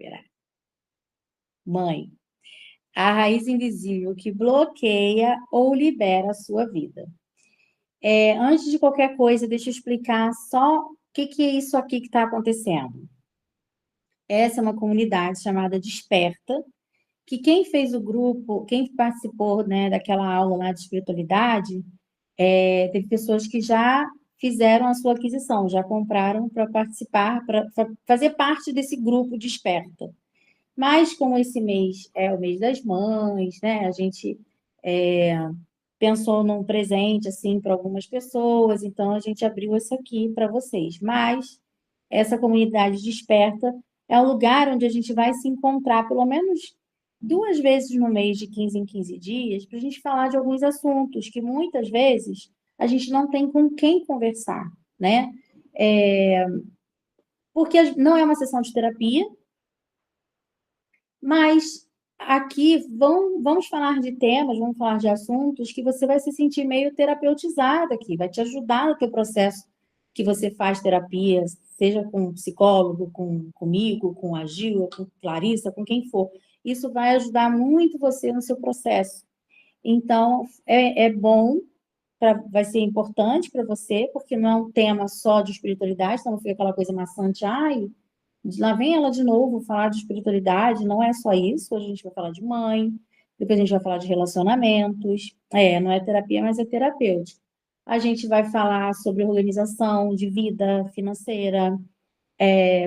Esperar. Mãe, a raiz invisível que bloqueia ou libera a sua vida. Antes de qualquer coisa, deixa eu explicar só o que é isso aqui que está acontecendo. Essa é uma comunidade chamada Desperta, que quem fez o grupo, quem participou, né, daquela aula lá de espiritualidade, teve pessoas que já fizeram a sua aquisição, já compraram para participar, para fazer parte desse grupo Desperta. Mas como esse mês é o mês das mães, né, a gente pensou num presente assim para algumas pessoas, então a gente abriu isso aqui para vocês. Mas essa comunidade Desperta é um lugar onde a gente vai se encontrar pelo menos 2 vezes no mês, de 15 em 15 dias, para a gente falar de alguns assuntos que muitas vezes a gente não tem com quem conversar, né? Porque não é uma sessão de terapia, mas aqui vamos falar de temas, vamos falar de assuntos que você vai se sentir meio terapeutizada aqui, vai te ajudar no teu processo que você faz terapia, seja com um psicólogo, comigo, com a Gil, com Clarissa, com quem for. Isso vai ajudar muito você no seu processo. Então, é bom, vai ser importante para você, porque não é um tema só de espiritualidade, então não fica aquela coisa maçante, ai, lá vem ela de novo falar de espiritualidade, não é só isso, hoje a gente vai falar de mãe, depois a gente vai falar de relacionamentos, não é terapia, mas é terapêutico. A gente vai falar sobre organização de vida financeira,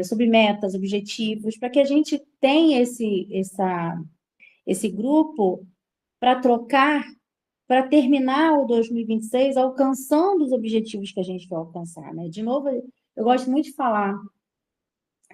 sobre metas, objetivos, para que a gente tenha esse grupo para trocar, para terminar o 2026 alcançando os objetivos que a gente quer alcançar, né? De novo, eu gosto muito de falar,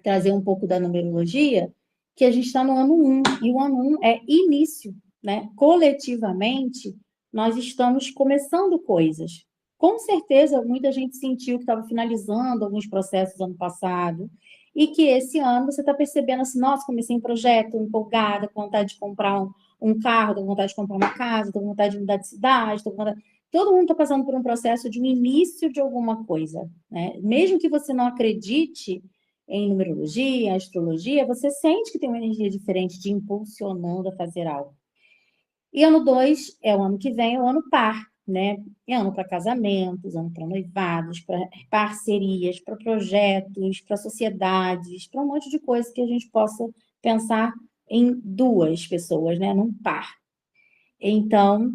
trazer um pouco da numerologia, que a gente está no ano 1, e o ano 1 é início, né? Coletivamente, nós estamos começando coisas. Com certeza, muita gente sentiu que estava finalizando alguns processos ano passado, e que esse ano você está percebendo assim, nossa, comecei um projeto, empolgada, com vontade de comprar um carro, com vontade de comprar uma casa, com vontade de mudar de cidade, todo mundo está passando por um processo de um início de alguma coisa, né? Mesmo que você não acredite em numerologia, astrologia, você sente que tem uma energia diferente te impulsionando a fazer algo. E ano 2 é o ano que vem, é o ano par, né? É ano para casamentos, ano para noivados, para parcerias, para projetos, para sociedades, para um monte de coisa que a gente possa pensar em 2 pessoas, né? Num par. Então,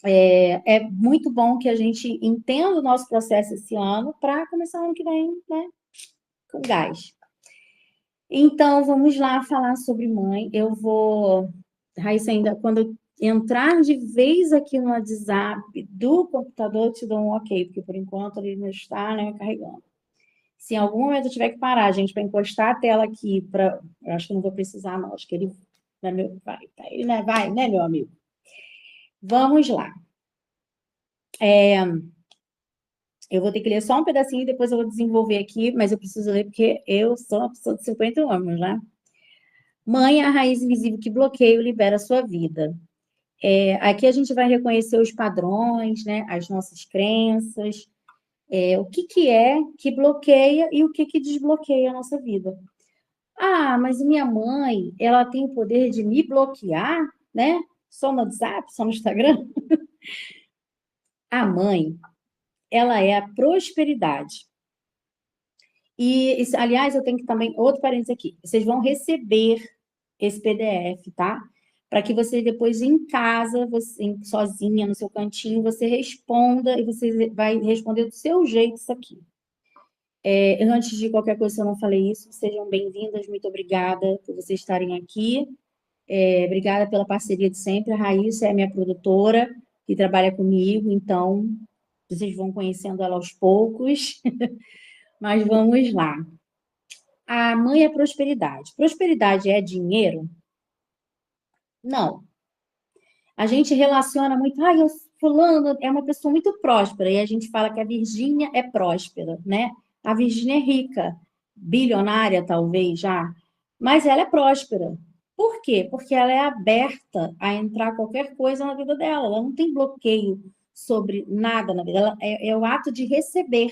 é muito bom que a gente entenda o nosso processo esse ano para começar o ano que vem, né? Com gás. Então, vamos lá falar sobre mãe. Eu vou, Raíssa, ainda quando eu entrar de vez aqui no WhatsApp do computador, eu te dou um ok, porque por enquanto ele não está, né, carregando. Se em algum momento eu tiver que parar, gente, para encostar a tela aqui, eu acho que não vou precisar, não. Acho que ele vai, né? Vai, né, meu amigo? Vamos lá. Eu vou ter que ler só um pedacinho e depois eu vou desenvolver aqui, mas eu preciso ler porque eu sou uma pessoa de 50 anos, né? Mãe é a raiz invisível que bloqueia ou libera a sua vida. Aqui a gente vai reconhecer os padrões, né, as nossas crenças, o que é que bloqueia e o que desbloqueia a nossa vida. Ah, mas minha mãe, ela tem o poder de me bloquear, né? Só no WhatsApp, só no Instagram? A mãe, ela é a prosperidade. E, aliás, eu tenho que também, outro parênteses aqui, vocês vão receber esse PDF, tá? Para que você depois em casa, você sozinha no seu cantinho, você responda e você vai responder do seu jeito isso aqui. Antes de qualquer coisa, se eu não falei isso, sejam bem-vindas, muito obrigada por vocês estarem aqui. Obrigada pela parceria de sempre. A Raíssa é minha produtora que trabalha comigo, então vocês vão conhecendo ela aos poucos. Mas vamos lá. A mãe é prosperidade. Prosperidade é dinheiro? Não. A gente relaciona muito, fulano é uma pessoa muito próspera, e a gente fala que a Virgínia é próspera, né? A Virgínia é rica, bilionária talvez já, mas ela é próspera. Por quê? Porque ela é aberta a entrar qualquer coisa na vida dela, ela não tem bloqueio sobre nada na vida, ela é o ato de receber.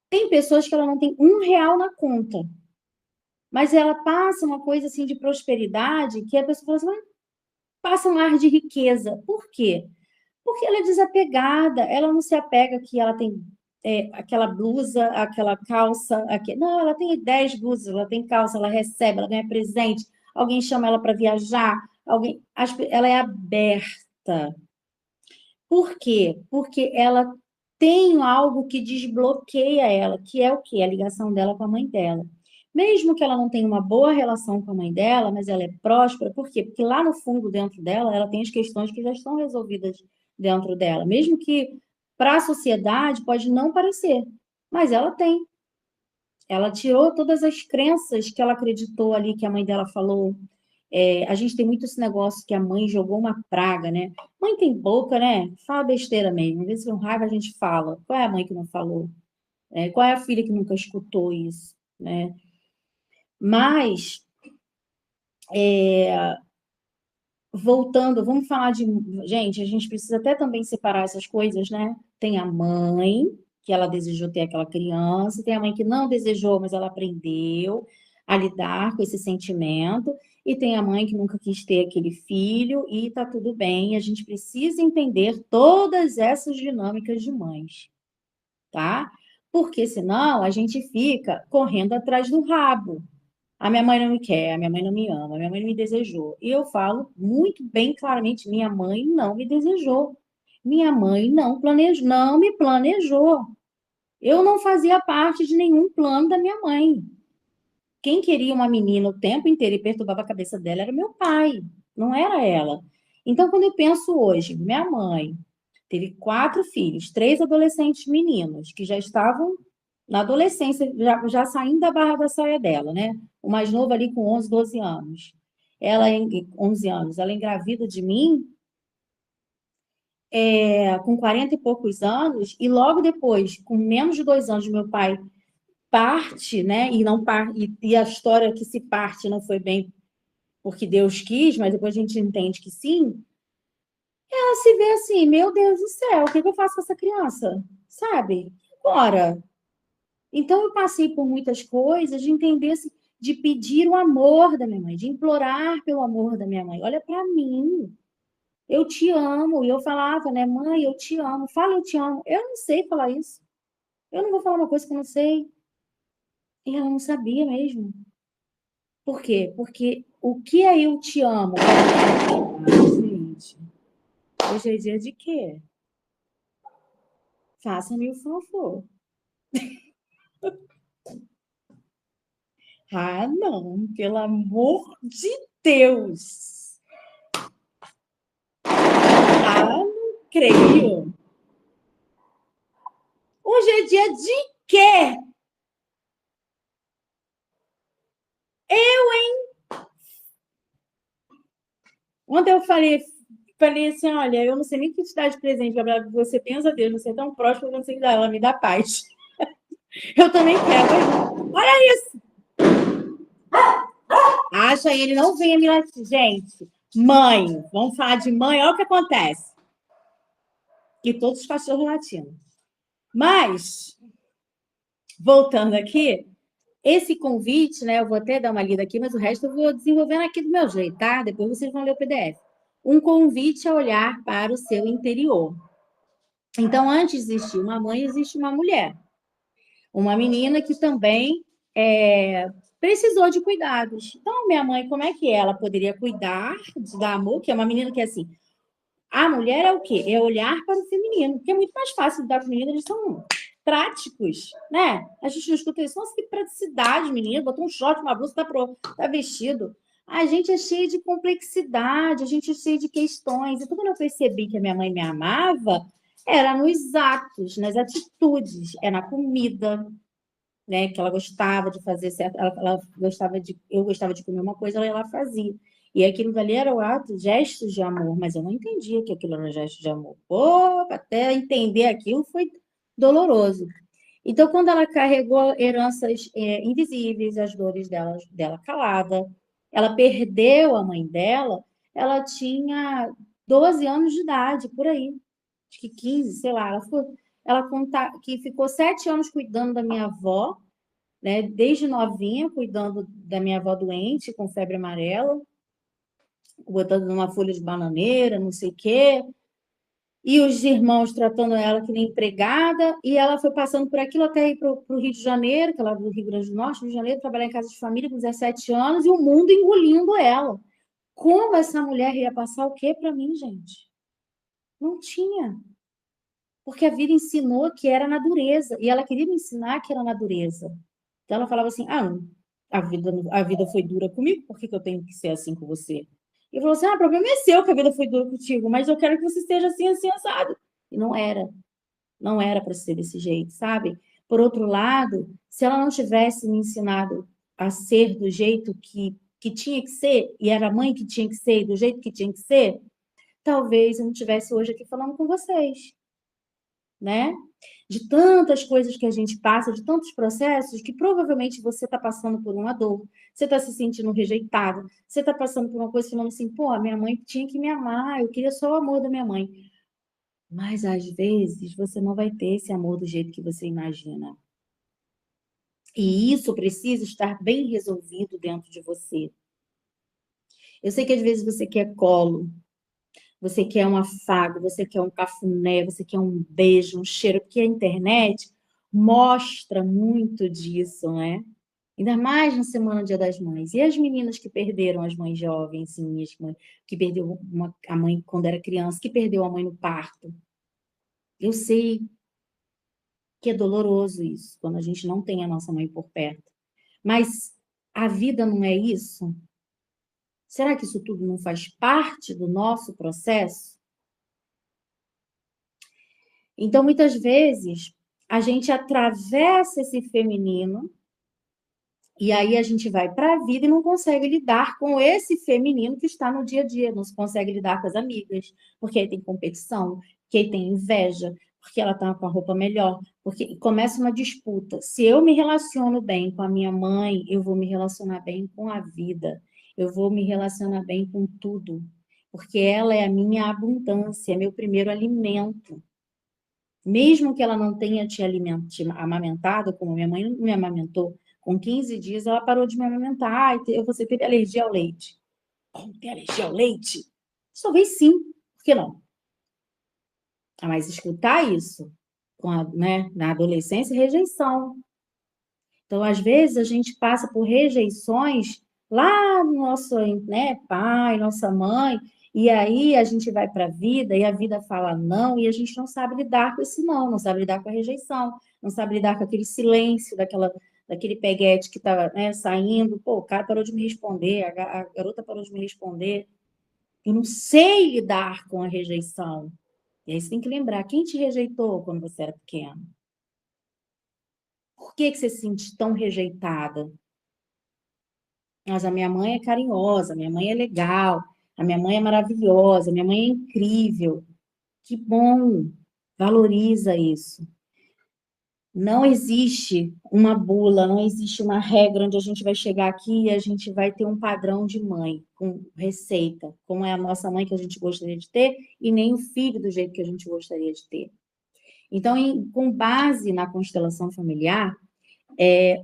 Tem pessoas que ela não tem R$ 1 na conta, Mas ela passa uma coisa assim de prosperidade que a pessoa fala assim, mas passa um ar de riqueza. Por quê? Porque ela é desapegada, ela não se apega que ela tem aquela blusa, aquela calça, não, ela tem 10 blusas, ela tem calça, ela recebe, ela ganha presente, alguém chama ela para viajar, ela é aberta. Por quê? Porque ela tem algo que desbloqueia ela, que é o quê? A ligação dela com a mãe dela. Mesmo que ela não tenha uma boa relação com a mãe dela, mas ela é próspera, por quê? Porque lá no fundo, dentro dela, ela tem as questões que já estão resolvidas dentro dela. Mesmo que para a sociedade pode não parecer, mas ela tem. Ela tirou todas as crenças que ela acreditou ali, que a mãe dela falou. A gente tem muito esse negócio que a mãe jogou uma praga, né? Mãe tem boca, né? Fala besteira mesmo. Às vezes com raiva a gente fala. Qual é a mãe que não falou? Qual é a filha que nunca escutou isso, né? Mas, voltando, vamos falar de... Gente, a gente precisa até também separar essas coisas, né? Tem a mãe, que ela desejou ter aquela criança, tem a mãe que não desejou, mas ela aprendeu a lidar com esse sentimento, e tem a mãe que nunca quis ter aquele filho, e tá tudo bem, a gente precisa entender todas essas dinâmicas de mães, tá? Porque senão a gente fica correndo atrás do rabo. A minha mãe não me quer, a minha mãe não me ama, a minha mãe não me desejou. E eu falo muito bem claramente, minha mãe não me desejou. Minha mãe não me planejou. Eu não fazia parte de nenhum plano da minha mãe. Quem queria uma menina o tempo inteiro e perturbava a cabeça dela era meu pai, não era ela. Então, quando eu penso hoje, minha mãe teve 4 filhos, 3 adolescentes meninos, que já estavam na adolescência, já saindo da barra da saia dela, né? O mais novo ali com 11, 12 anos. 11 anos, ela engravida de mim com 40 e poucos anos, e logo depois, com menos de 2 anos, meu pai parte, né? E a história que se parte não foi bem porque Deus quis, mas depois a gente entende que sim. Ela se vê assim, meu Deus do céu, o que eu faço com essa criança? Sabe? Agora. Então eu passei por muitas coisas de entender, assim, de pedir o amor da minha mãe, de implorar pelo amor da minha mãe. Olha para mim, eu te amo. E eu falava, né, mãe, eu te amo. Fala, eu te amo. Eu não sei falar isso. Eu não vou falar uma coisa que eu não sei. E ela não sabia mesmo. Por quê? Porque o que é eu te amo? Gente, hoje é dia de quê? Faça-me o favor. Ah, não, pelo amor de Deus. Ah, não creio. Hoje é dia de quê? Ontem eu falei assim, olha, eu não sei nem que te dar de presente, Gabriela, você pensa, Deus, você é tão próximo, eu não sei dar, ela me dá paz. Eu também quero. Olha isso! Acha ele não venha me latir. Gente, mãe, vamos falar de mãe, olha o que acontece. E todos os cachorros latindo. Mas, voltando aqui, esse convite, né? Eu vou até dar uma lida aqui, mas o resto eu vou desenvolvendo aqui do meu jeito, tá? Depois vocês vão ler o PDF. Um convite a olhar para o seu interior. Então, antes de existir uma mãe, existe uma mulher. Uma menina que também precisou de cuidados. Então, minha mãe, como é que ela poderia cuidar, de dar amor? Que é uma menina que, assim, a mulher é o quê? É olhar para o feminino, porque é muito mais fácil lidar com meninas, eles são práticos, né? A gente não escuta isso. Nossa, que praticidade, menina. Botou um short, uma blusa, tá vestido. A gente é cheio de complexidade, a gente é cheio de questões. Então, quando eu percebi que a minha mãe me amava, era nos atos, nas atitudes, é na comida, né? Que ela gostava de fazer certo, eu gostava de comer uma coisa, ela fazia. E aquilo dali era o ato, gestos de amor, mas eu não entendia que aquilo era gesto de amor. Pô, até entender aquilo foi doloroso. Então, quando ela carregou heranças invisíveis, as dores dela calada, ela perdeu a mãe dela, ela tinha 12 anos de idade, por aí. Acho que 15, sei lá. Ela conta que ficou 7 anos cuidando da minha avó, né? Desde novinha, cuidando da minha avó doente, com febre amarela, botando numa folha de bananeira, não sei o quê, e os irmãos tratando ela que nem empregada, e ela foi passando por aquilo até ir para o Rio de Janeiro, que ela é do Rio Grande do Norte, Rio de Janeiro, trabalhar em casa de família com 17 anos, e o mundo engolindo ela. Como essa mulher ia passar o quê para mim, gente? Não tinha. Porque a vida ensinou que era na dureza, e ela queria me ensinar que era na dureza. Então ela falava assim: ah, a vida foi dura comigo, por que que eu tenho que ser assim com você? E falou assim: ah, o problema é seu que a vida foi dura contigo, mas eu quero que você esteja assim, assim, assado. E não era para ser desse jeito, sabe? Por outro lado, se ela não tivesse me ensinado a ser do jeito que tinha que ser, e era a mãe que tinha que ser, do jeito que tinha que ser, talvez eu não estivesse hoje aqui falando com vocês, né? De tantas coisas que a gente passa, de tantos processos, que provavelmente você está passando por uma dor, você está se sentindo rejeitado, você está passando por uma coisa falando assim, pô, a minha mãe tinha que me amar, eu queria só o amor da minha mãe. Mas às vezes você não vai ter esse amor do jeito que você imagina. E isso precisa estar bem resolvido dentro de você. Eu sei que às vezes você quer colo, você quer um afago, você quer um cafuné, você quer um beijo, um cheiro, porque a internet mostra muito disso, né? Ainda mais na semana Dia das Mães. E as meninas que perderam as mães jovens, assim, que perdeu a mãe quando era criança, que perdeu a mãe no parto. Eu sei que é doloroso isso, quando a gente não tem a nossa mãe por perto. Mas a vida não é isso? Será que isso tudo não faz parte do nosso processo? Então, muitas vezes, a gente atravessa esse feminino e aí a gente vai para a vida e não consegue lidar com esse feminino que está no dia a dia, não se consegue lidar com as amigas, porque aí tem competição, porque aí tem inveja, porque ela está com a roupa melhor, porque começa uma disputa. Se eu me relaciono bem com a minha mãe, eu vou me relacionar bem com a vida, eu vou me relacionar bem com tudo, porque ela é a minha abundância, é meu primeiro alimento. Mesmo que ela não tenha te amamentado, como minha mãe me amamentou, com 15 dias ela parou de me amamentar. Ai, você teve alergia ao leite. Como tem alergia ao leite? Talvez sim, por que não? Mas escutar isso né, na adolescência, rejeição. Então, às vezes, a gente passa por rejeições lá no nosso, né, pai, nossa mãe, e aí a gente vai para a vida e a vida fala não, e a gente não sabe lidar com esse não, não sabe lidar com a rejeição, não sabe lidar com aquele silêncio, daquele peguete que está, né, saindo. Pô, o cara parou de me responder, a garota parou de me responder. Eu não sei lidar com a rejeição. E aí você tem que lembrar, quem te rejeitou quando você era pequeno? Por que você se sente tão rejeitada? Mas a minha mãe é carinhosa, a minha mãe é legal, a minha mãe é maravilhosa, a minha mãe é incrível. Que bom, valoriza isso. Não existe uma bula, não existe uma regra onde a gente vai chegar aqui e a gente vai ter um padrão de mãe, com receita, como é a nossa mãe que a gente gostaria de ter, e nem o filho do jeito que a gente gostaria de ter. Então, com base na constelação familiar,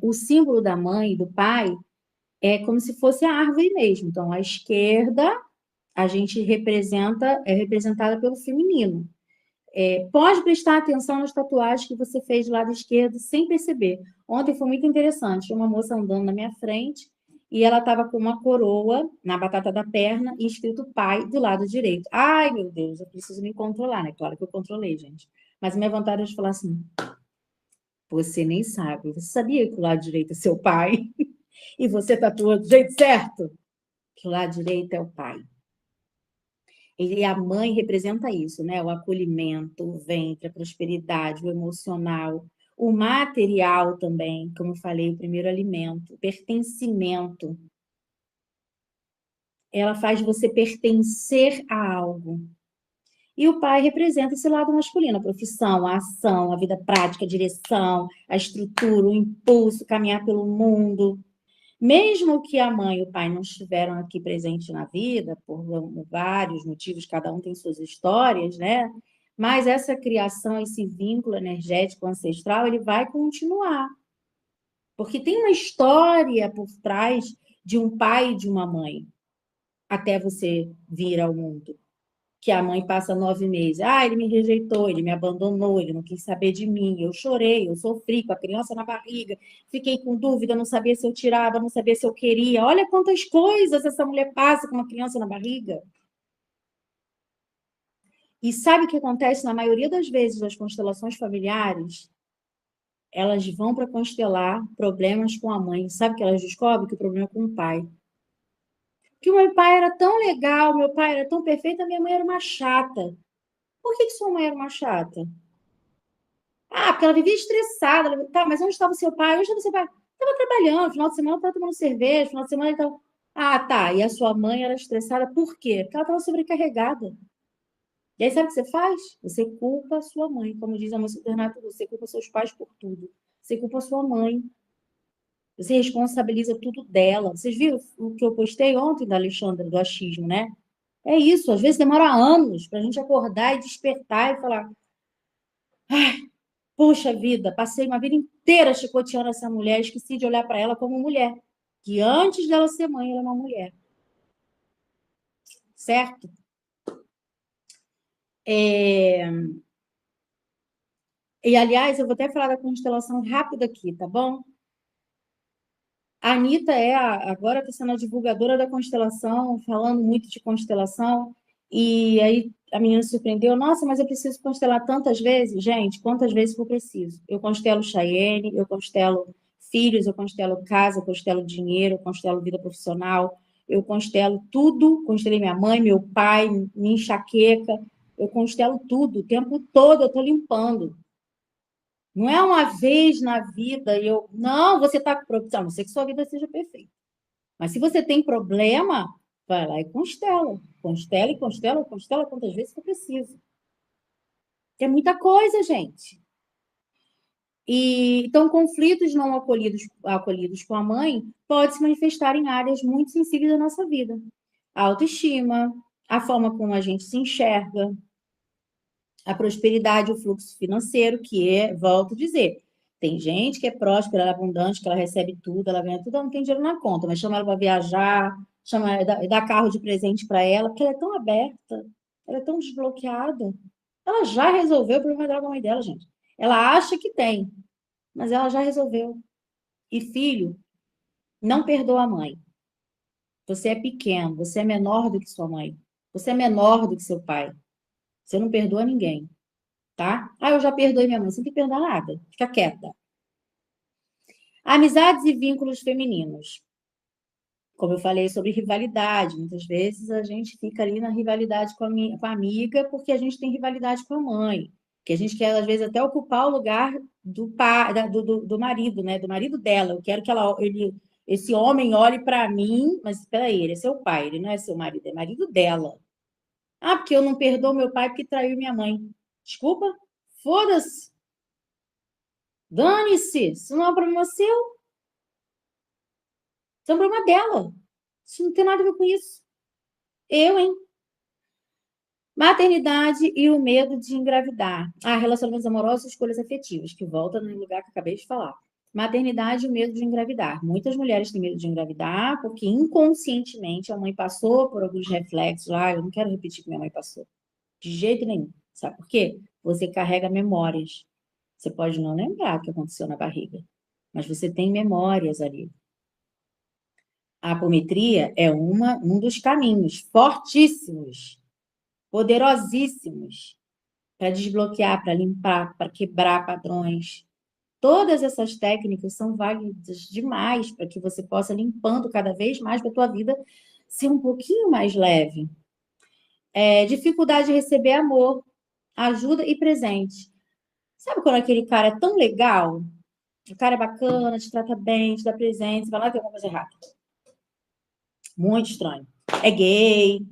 o símbolo da mãe e do pai é como se fosse a árvore mesmo. Então, à esquerda, a gente é representada pelo feminino. Pode prestar atenção nas tatuagens que você fez do lado esquerdo sem perceber. Ontem foi muito interessante. Tinha uma moça andando na minha frente e ela estava com uma coroa na batata da perna e escrito pai do lado direito. Ai, meu Deus, eu preciso me controlar, né? Claro que eu controlei, gente. Mas minha vontade é de falar assim: você nem sabe. Você sabia que o lado direito é seu pai? E você tatuou do jeito certo? Que o lado direito é o pai. E a mãe representa isso, né? O acolhimento, o ventre, a prosperidade, o emocional, o material também, como eu falei, o primeiro alimento, o pertencimento. Ela faz você pertencer a algo. E o pai representa esse lado masculino, a profissão, a ação, a vida prática, a direção, a estrutura, o impulso, caminhar pelo mundo. Mesmo que a mãe e o pai não estiveram aqui presentes na vida, por vários motivos, cada um tem suas histórias, né? Mas essa criação, esse vínculo energético ancestral, ele vai continuar. Porque tem uma história por trás de um pai e de uma mãe, até você vir ao mundo. Que a mãe passa 9 meses. Ah, ele me rejeitou, ele me abandonou, ele não quis saber de mim. Eu chorei, eu sofri com a criança na barriga, fiquei com dúvida, não sabia se eu tirava, não sabia se eu queria. Olha quantas coisas essa mulher passa com uma criança na barriga. E sabe o que acontece na maioria das vezes das constelações familiares? Elas vão para constelar problemas com a mãe. Sabe o que elas descobrem? Que o problema é com o pai. Que o meu pai era tão legal, meu pai era tão perfeito, a minha mãe era uma chata. Por que sua mãe era uma chata? Ah, porque ela vivia estressada. Tá, mas onde estava o seu pai? Onde estava o seu pai? Estava trabalhando, final de semana estava tomando cerveja, final de semana ele estava... Ah, tá. E a sua mãe era estressada por quê? Porque ela estava sobrecarregada. E aí, sabe o que você faz? Você culpa a sua mãe. Como diz a música do Renato, você culpa seus pais por tudo. Você culpa a sua mãe. Você responsabiliza tudo dela. Vocês viram o que eu postei ontem da Alexandra, do achismo, né? É isso. Às vezes demora anos para a gente acordar e despertar e falar: poxa vida, passei uma vida inteira chicoteando essa mulher, esqueci de olhar para ela como mulher. Que antes dela ser mãe, ela é uma mulher. Certo? E, aliás, eu vou até falar da constelação rápida aqui, tá bom? A Anitta agora está sendo a divulgadora da constelação, falando muito de constelação. E aí a menina se surpreendeu. Nossa, mas eu preciso constelar tantas vezes? Gente, quantas vezes for preciso? Eu constelo Chayenne, eu constelo filhos, eu constelo casa, eu constelo dinheiro, eu constelo vida profissional, eu constelo tudo. Constelei minha mãe, meu pai, minha enxaqueca. Eu constelo tudo. O tempo todo eu estou limpando. Não é uma vez na vida e eu. Não, você está com problema. A não ser que sua vida seja perfeita. Mas se você tem problema, vai lá e constela. Constela e constela, constela quantas vezes for preciso. É muita coisa, gente. E então, conflitos não acolhidos com a mãe pode se manifestar em áreas muito sensíveis da nossa vida. A autoestima, a forma como a gente se enxerga, a prosperidade, o fluxo financeiro, que é, volto a dizer, tem gente que é próspera, ela é abundante, que ela recebe tudo, ela ganha tudo, ela não tem dinheiro na conta, mas chama ela para viajar, chama, dá carro de presente para ela, porque ela é tão aberta, ela é tão desbloqueada. Ela já resolveu o problema da mãe dela, gente. Ela acha que tem, mas ela já resolveu. E filho, não perdoa a mãe. Você é pequeno, você é menor do que sua mãe. Você é menor do que seu pai. Você não perdoa ninguém. Tá? Ah, eu já perdoei minha mãe. Você não tem que perdoar nada. Fica quieta. Amizades e vínculos femininos. Como eu falei sobre rivalidade, muitas vezes a gente fica ali na rivalidade com a amiga porque a gente tem rivalidade com a mãe. Que a gente quer, às vezes, até ocupar o lugar do pai, do marido, né? Do marido dela. Eu quero que esse homem olhe para mim, mas espera aí, ele é seu pai, ele não é seu marido, é marido dela. Ah, porque eu não perdoo meu pai porque traiu minha mãe. Desculpa? Foda-se. Dane-se, isso não é um problema seu, isso é um problema dela. Isso não tem nada a ver com isso. Eu, hein? Maternidade e o medo de engravidar. Ah, relacionamentos amorosos e escolhas afetivas, que volta no lugar que eu acabei de falar. Maternidade e o medo de engravidar. Muitas mulheres têm medo de engravidar porque inconscientemente a mãe passou por alguns reflexos lá. Eu não quero repetir o que minha mãe passou. De jeito nenhum. Sabe por quê? Você carrega memórias. Você pode não lembrar o que aconteceu na barriga, mas você tem memórias ali. A apometria é um dos caminhos fortíssimos, poderosíssimos para desbloquear, para limpar, para quebrar padrões. Todas essas técnicas são válidas demais para que você possa limpando cada vez mais para a tua vida ser um pouquinho mais leve. Dificuldade de receber amor, ajuda e presente. Sabe quando aquele cara é tão legal? O cara é bacana, te trata bem, te dá presente, você vai lá e tem alguma coisa errada. Muito estranho. É gay,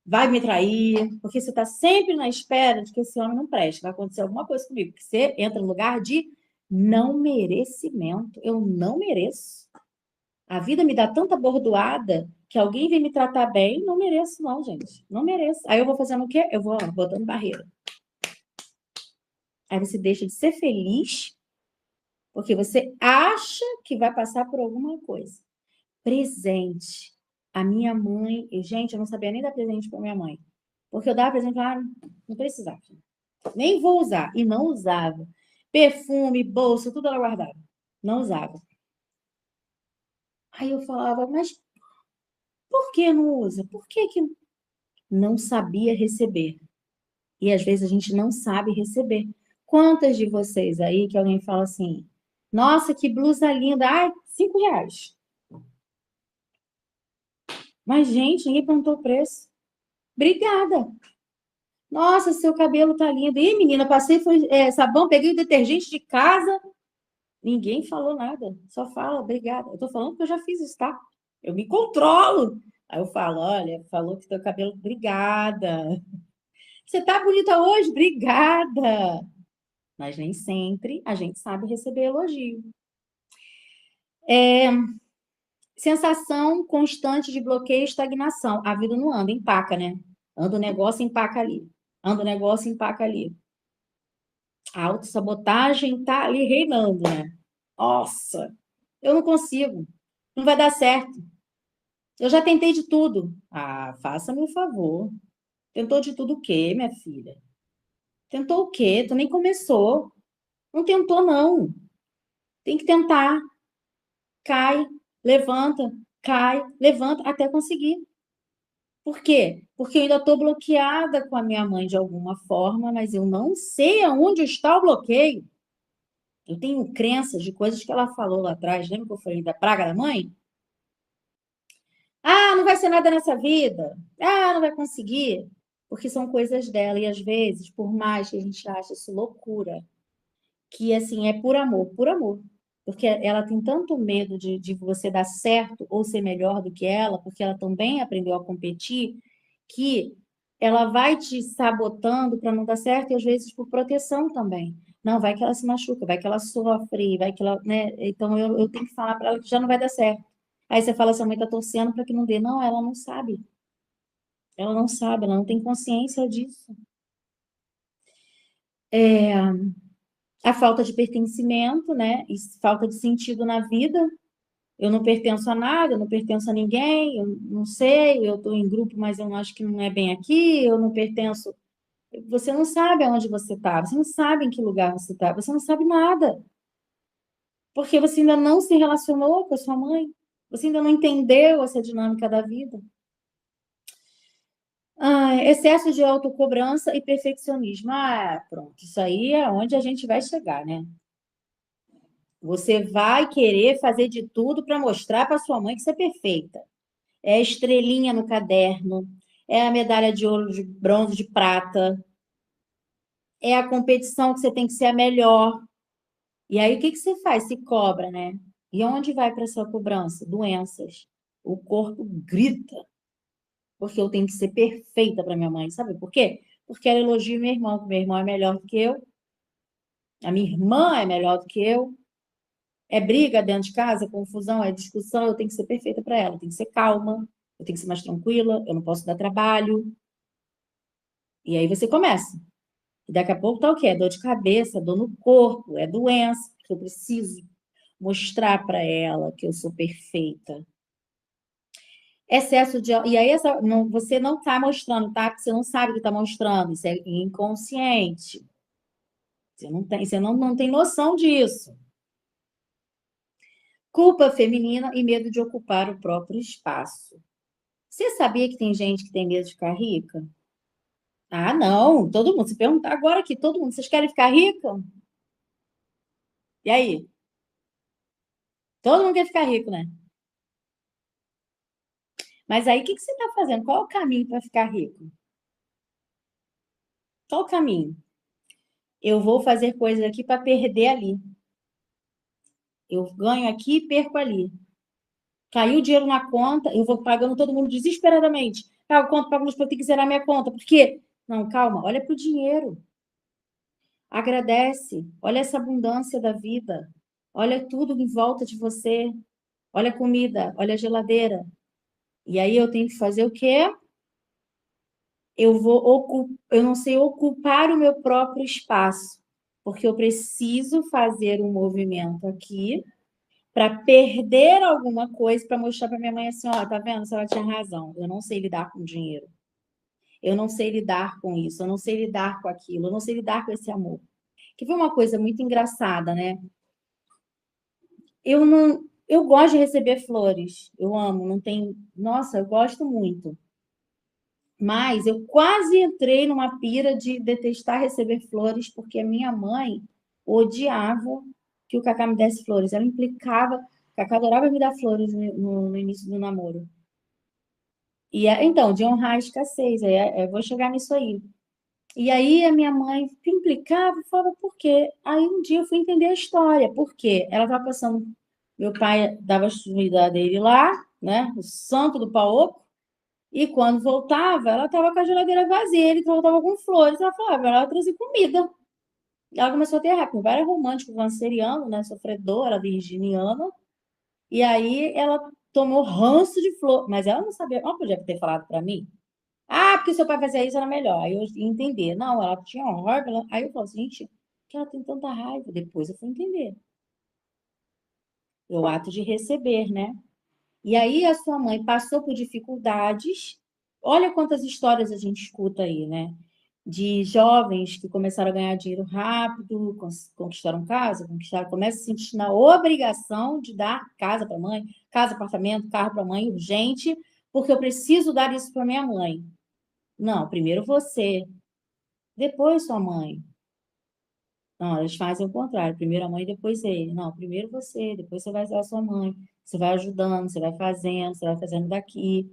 vai me trair, porque você está sempre na espera de que esse homem não preste. Vai acontecer alguma coisa comigo, porque você entra no lugar de não merecimento. Eu não mereço. A vida me dá tanta bordoada que alguém vem me tratar bem, não mereço, não, gente. Não mereço. Aí eu vou fazendo o quê? Eu vou botando barreira. Aí você deixa de ser feliz Porque você acha que vai passar por alguma coisa. Presente. A minha mãe, gente, eu não sabia nem dar presente para minha mãe. Porque eu dava presente, não precisava. Nem vou usar. E não usava. Perfume, bolsa, tudo ela guardava. Não usava. Aí eu falava, mas por que não usa? Por que que não sabia receber? E às vezes a gente não sabe receber. Quantas de vocês aí que alguém fala assim, nossa, que blusa linda, ai, R$ 5. Mas, gente, ninguém perguntou o preço. Obrigada. Nossa, seu cabelo tá lindo. Ih, menina, passei foi, sabão, peguei o detergente de casa. Ninguém falou nada. Só fala, obrigada. Eu tô falando que eu já fiz isso, tá? Eu me controlo. Aí eu falo, olha, falou que teu cabelo, obrigada. Você tá bonita hoje? Obrigada. Mas nem sempre a gente sabe receber elogio. Sensação constante de bloqueio e estagnação. A vida não anda, empaca, né? Anda o negócio, empaca ali. Anda o negócio, empaca ali. A autossabotagem tá ali reinando, né? Nossa, eu não consigo. Não vai dar certo. Eu já tentei de tudo. Ah, faça-me o favor. Tentou de tudo o quê, minha filha? Tentou o quê? Tu nem começou. Não tentou, não. Tem que tentar. Cai, levanta, cai, levanta, até conseguir. Por quê? Porque eu ainda estou bloqueada com a minha mãe de alguma forma, mas eu não sei aonde está o bloqueio. Eu tenho crenças de coisas que ela falou lá atrás. Lembra que eu falei da praga da mãe? Ah, não vai ser nada nessa vida. Ah, não vai conseguir. Porque são coisas dela. E às vezes, por mais que a gente ache isso loucura, que assim é por amor, por amor. Porque ela tem tanto medo de você dar certo ou ser melhor do que ela, porque ela também aprendeu a competir, que ela vai te sabotando para não dar certo e às vezes por proteção também. Não, vai que ela se machuca, vai que ela sofre, vai que ela, né? Então eu tenho que falar para ela que já não vai dar certo. Aí você fala, sua mãe tá torcendo para que não dê. Não, ela não sabe. Ela não sabe, ela não tem consciência disso. A falta de pertencimento, né? E falta de sentido na vida. Eu não pertenço a nada, eu não pertenço a ninguém, eu não sei, eu estou em grupo, mas eu acho que não é bem aqui, eu não pertenço. Você não sabe aonde você está, você não sabe em que lugar você está, você não sabe nada, porque você ainda não se relacionou com a sua mãe, você ainda não entendeu essa dinâmica da vida. Excesso de autocobrança e perfeccionismo. Pronto, isso aí é onde a gente vai chegar, né? Você vai querer fazer de tudo para mostrar para sua mãe que você é perfeita. É a estrelinha no caderno, é a medalha de ouro, de bronze, de prata, é a competição que você tem que ser a melhor. E aí, o que que você faz? Se cobra, né? E onde vai para essa cobrança? Doenças. O corpo grita, porque eu tenho que ser perfeita para minha mãe. Sabe por quê? Porque ela elogia que meu irmão é melhor do que eu, a minha irmã é melhor do que eu. É briga dentro de casa, é confusão, é discussão, eu tenho que ser perfeita para ela, eu tenho que ser calma, eu tenho que ser mais tranquila, eu não posso dar trabalho. E aí você começa. E daqui a pouco tá o quê? É dor de cabeça, dor no corpo, é doença, porque eu preciso mostrar para ela que eu sou perfeita. Excesso de. E aí você não está mostrando, tá? Porque você não sabe que está mostrando, isso é inconsciente. Você não tem noção disso. Culpa feminina e medo de ocupar o próprio espaço. Você sabia que tem gente que tem medo de ficar rica? Ah, não, todo mundo. Se perguntar agora aqui, todo mundo, vocês querem ficar rica? E aí? Todo mundo quer ficar rico, né? Mas aí, o que que você está fazendo? Qual é o caminho para ficar rico? Qual o caminho? Eu vou fazer coisas aqui para perder ali. Eu ganho aqui e perco ali. Caiu o dinheiro na conta, eu vou pagando todo mundo desesperadamente. Pago conta, pago luz, eu tenho que zerar minha conta. Por quê? Não, calma, olha para o dinheiro. Agradece. Olha essa abundância da vida. Olha tudo em volta de você. Olha a comida, olha a geladeira. E aí eu tenho que fazer o quê? Eu não sei ocupar o meu próprio espaço. porque eu preciso fazer um movimento aqui para perder alguma coisa, para mostrar para minha mãe assim, ó, tá vendo? Se ela tinha razão, eu não sei lidar com dinheiro. Eu não sei lidar com isso, eu não sei lidar com aquilo, eu não sei lidar com esse amor. Que foi uma coisa muito engraçada, né? Eu não, eu gosto de receber flores. Eu amo, não tem, nossa, eu gosto muito. Mas eu quase entrei numa pira de detestar receber flores, porque a minha mãe odiava que o Cacá me desse flores. Ela implicava, o Cacá adorava me dar flores no início do namoro. E então, de honrar a escassez, eu vou chegar nisso aí. E aí a minha mãe implicava e falava por quê? Aí um dia eu fui entender a história, por quê? Ela estava passando, meu pai dava a sumida dele lá, né? O santo do pau. E quando voltava, ela estava com a geladeira vazia, ele voltava com flores. Ela falava, ela trouxe comida. Ela começou a ter raiva. Meu pai era romântico, canceriano, né? Sofredor, era virginiana. E aí ela tomou ranço de flor. Mas ela não sabia, ela podia ter falado para mim. Ah, porque seu pai fazia isso era melhor. Aí eu ia entender. Não, ela tinha raiva. Aí eu falei assim, gente, que ela tem tanta raiva? Depois eu fui entender. O ato de receber, né? E aí a sua mãe passou por dificuldades. Olha quantas histórias a gente escuta aí, né? De jovens que começaram a ganhar dinheiro rápido, conquistaram casa, começam a se sentir na obrigação de dar casa para a mãe, casa, apartamento, carro para a mãe, urgente, porque eu preciso dar isso para minha mãe. Não, primeiro você, depois sua mãe. Não, eles fazem o contrário. Primeiro a mãe, depois ele. Não, primeiro você, depois você vai ser a sua mãe. Você vai ajudando, você vai fazendo daqui,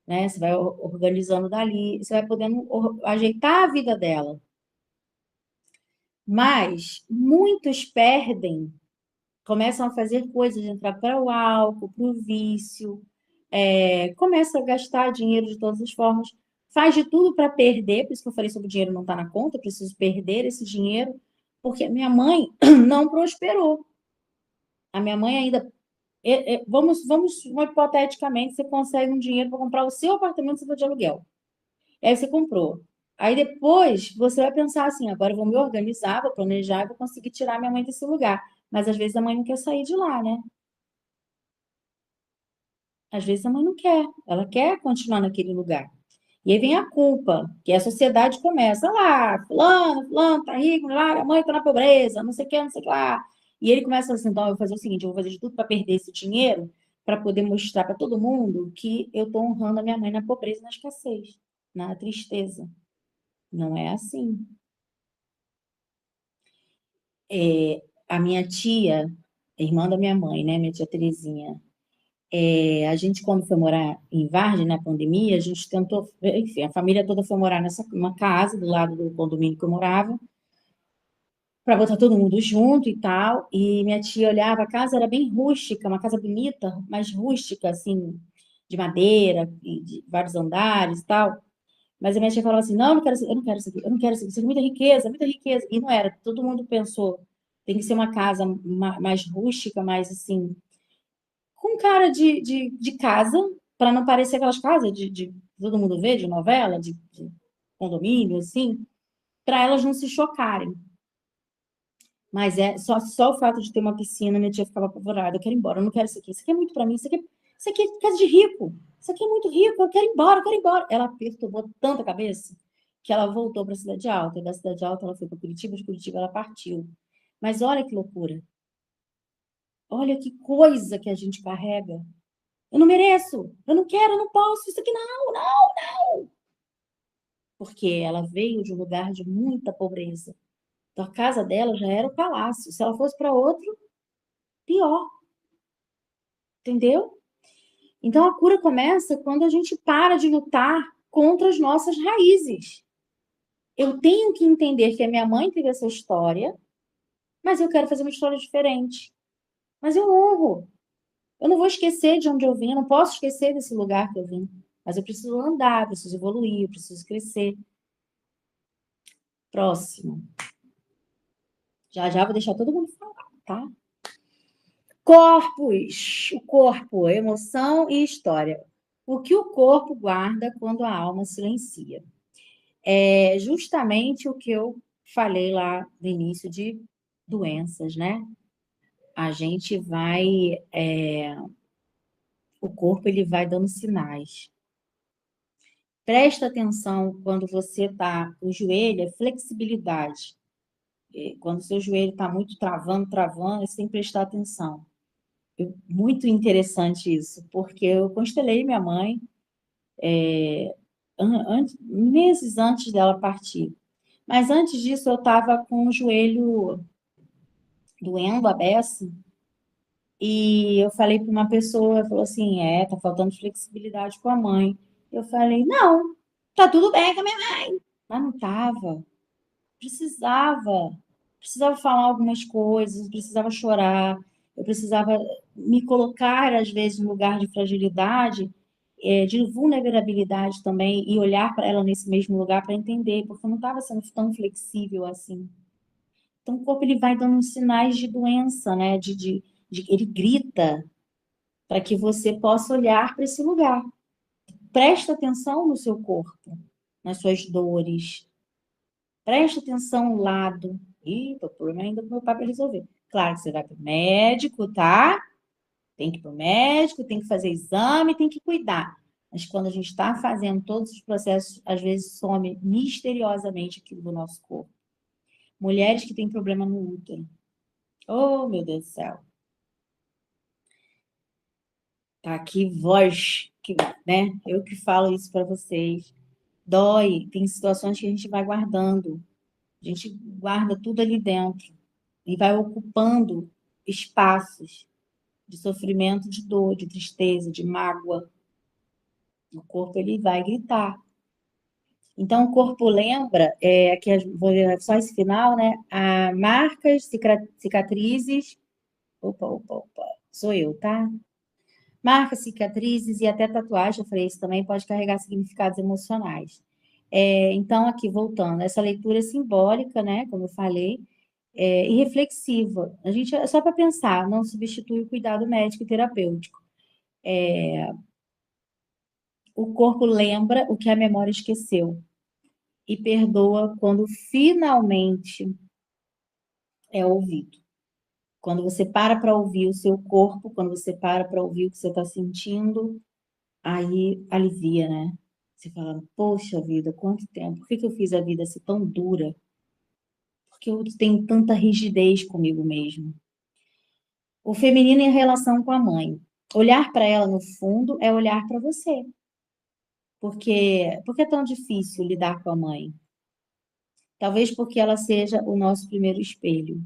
né? Você vai organizando dali, você vai podendo ajeitar a vida dela. Mas muitos perdem, começam a fazer coisas, entrar para o álcool, para o vício, começa a gastar dinheiro de todas as formas, faz de tudo para perder, por isso que eu falei sobre o dinheiro não estar na conta, eu preciso perder esse dinheiro, porque minha mãe não prosperou. A minha mãe ainda. Vamos hipoteticamente, você consegue um dinheiro para comprar o seu apartamento se for de aluguel. Aí você comprou. Aí depois você vai pensar assim: agora eu vou me organizar, vou planejar, vou conseguir tirar minha mãe desse lugar. Mas às vezes a mãe não quer sair de lá, né? Às vezes a mãe não quer, ela quer continuar naquele lugar. E aí vem a culpa, que a sociedade começa lá, fulano, tá rico, lá, a mãe tá na pobreza, não sei o que, não sei o que lá. E ele começa assim, então eu vou fazer o seguinte, eu vou fazer de tudo para perder esse dinheiro, para poder mostrar para todo mundo que eu estou honrando a minha mãe na pobreza e na escassez, na tristeza. Não é assim. A minha tia, irmã da minha mãe, né, minha tia Terezinha, a gente, quando foi morar em Vargem, na pandemia, a gente tentou, enfim, a família toda foi morar nessa uma casa do lado do condomínio que eu morava, para botar todo mundo junto e tal. E minha tia olhava, a casa era bem rústica, uma casa bonita, mas rústica, assim, de madeira, e de vários andares e tal. Mas a minha tia falava assim: não, eu não quero isso aqui, eu não quero isso aqui, isso aqui é muita riqueza. E não era, todo mundo pensou, tem que ser uma casa mais rústica, mais assim, com cara de casa, para não parecer aquelas casas de todo mundo vê, de novela, de condomínio, assim, para elas não se chocarem. Mas só o fato de ter uma piscina, minha tia ficava apavorada. Eu quero ir embora, eu não quero isso aqui é muito para mim, isso aqui é casa de rico, isso aqui é muito rico, eu quero ir embora, eu quero ir embora. Ela perturbou tanto a cabeça que ela voltou para a Cidade Alta, e da Cidade Alta ela foi para Curitiba, de Curitiba ela partiu. Mas olha que loucura, olha que coisa que a gente carrega. Eu não mereço, eu não quero, eu não posso, isso aqui não, não. Porque ela veio de um lugar de muita pobreza. Então a casa dela já era o palácio. Se ela fosse para outro, pior, entendeu? Então a cura começa quando a gente para de lutar contra as nossas raízes. Eu tenho que entender que a minha mãe teve essa história, mas eu quero fazer uma história diferente. Mas eu honro. Eu não vou esquecer de onde eu vim, eu não posso esquecer desse lugar que eu vim. Mas eu preciso andar, eu preciso evoluir, eu preciso crescer. Próximo. Já já vou deixar todo mundo falar, tá? Corpos. O corpo, emoção e história. O que o corpo guarda quando a alma silencia? É justamente o que eu falei lá no início de doenças, né? A gente vai, o corpo ele vai dando sinais. Presta atenção quando você tá, o joelho é flexibilidade. Quando o seu joelho está muito travando, você tem que prestar atenção. Muito interessante isso, porque eu constelei minha mãe meses antes dela partir. Mas antes disso, eu estava com o joelho doendo a beça, e eu falei para uma pessoa, ela falou assim, tá faltando flexibilidade com a mãe. Eu falei, não, tá tudo bem com a minha mãe. Mas não estava. Precisava. Precisava falar algumas coisas, precisava chorar, eu precisava me colocar, às vezes, no lugar de fragilidade, de vulnerabilidade também, e olhar para ela nesse mesmo lugar para entender, porque eu não estava sendo tão flexível assim. Então, o corpo ele vai dando sinais de doença, né? Ele grita para que você possa olhar para esse lugar. Presta atenção no seu corpo, nas suas dores. Presta atenção no lado. Ih, tô com problema ainda com meu pai para resolver. Claro que você vai para o médico, tá? Tem que ir para o médico, tem que fazer exame, tem que cuidar. Mas quando a gente está fazendo todos os processos, às vezes some misteriosamente aquilo do nosso corpo. Mulheres que têm problema no útero. Oh, meu Deus do céu. Tá aqui voz, que, né? Eu que falo isso para vocês. Dói, tem situações que a gente vai guardando. A gente guarda tudo ali dentro e vai ocupando espaços de sofrimento, de dor, de tristeza, de mágoa. O corpo ele vai gritar. Então, o corpo lembra, aqui vou ler só esse final, né? Marcas, cicatrizes. Opa, sou eu, tá? Marcas, cicatrizes e até tatuagem, eu falei, isso também pode carregar significados emocionais. Então, aqui voltando, essa leitura é simbólica, né? Como eu falei, e reflexiva. A gente é só para pensar, não substitui o cuidado médico e terapêutico. O corpo lembra o que a memória esqueceu e perdoa quando finalmente é ouvido. Quando você para ouvir o seu corpo, quando você para ouvir o que você está sentindo, aí alivia, né? Você fala, poxa vida, quanto tempo? Por que eu fiz a vida ser tão dura? Por que eu tenho tanta rigidez comigo mesmo? O feminino em relação com a mãe. Olhar para ela no fundo é olhar para você. Por que é tão difícil lidar com a mãe? Talvez porque ela seja o nosso primeiro espelho.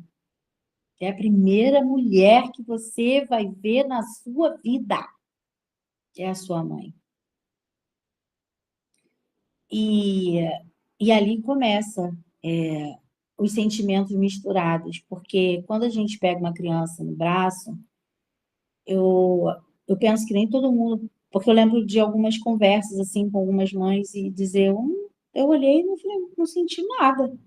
É a primeira mulher que você vai ver na sua vida. É a sua mãe. E, e ali começa os sentimentos misturados, porque quando a gente pega uma criança no braço, eu, eu penso que nem todo mundo, porque eu lembro de algumas conversas assim com algumas mães e dizer, eu olhei e não senti nada.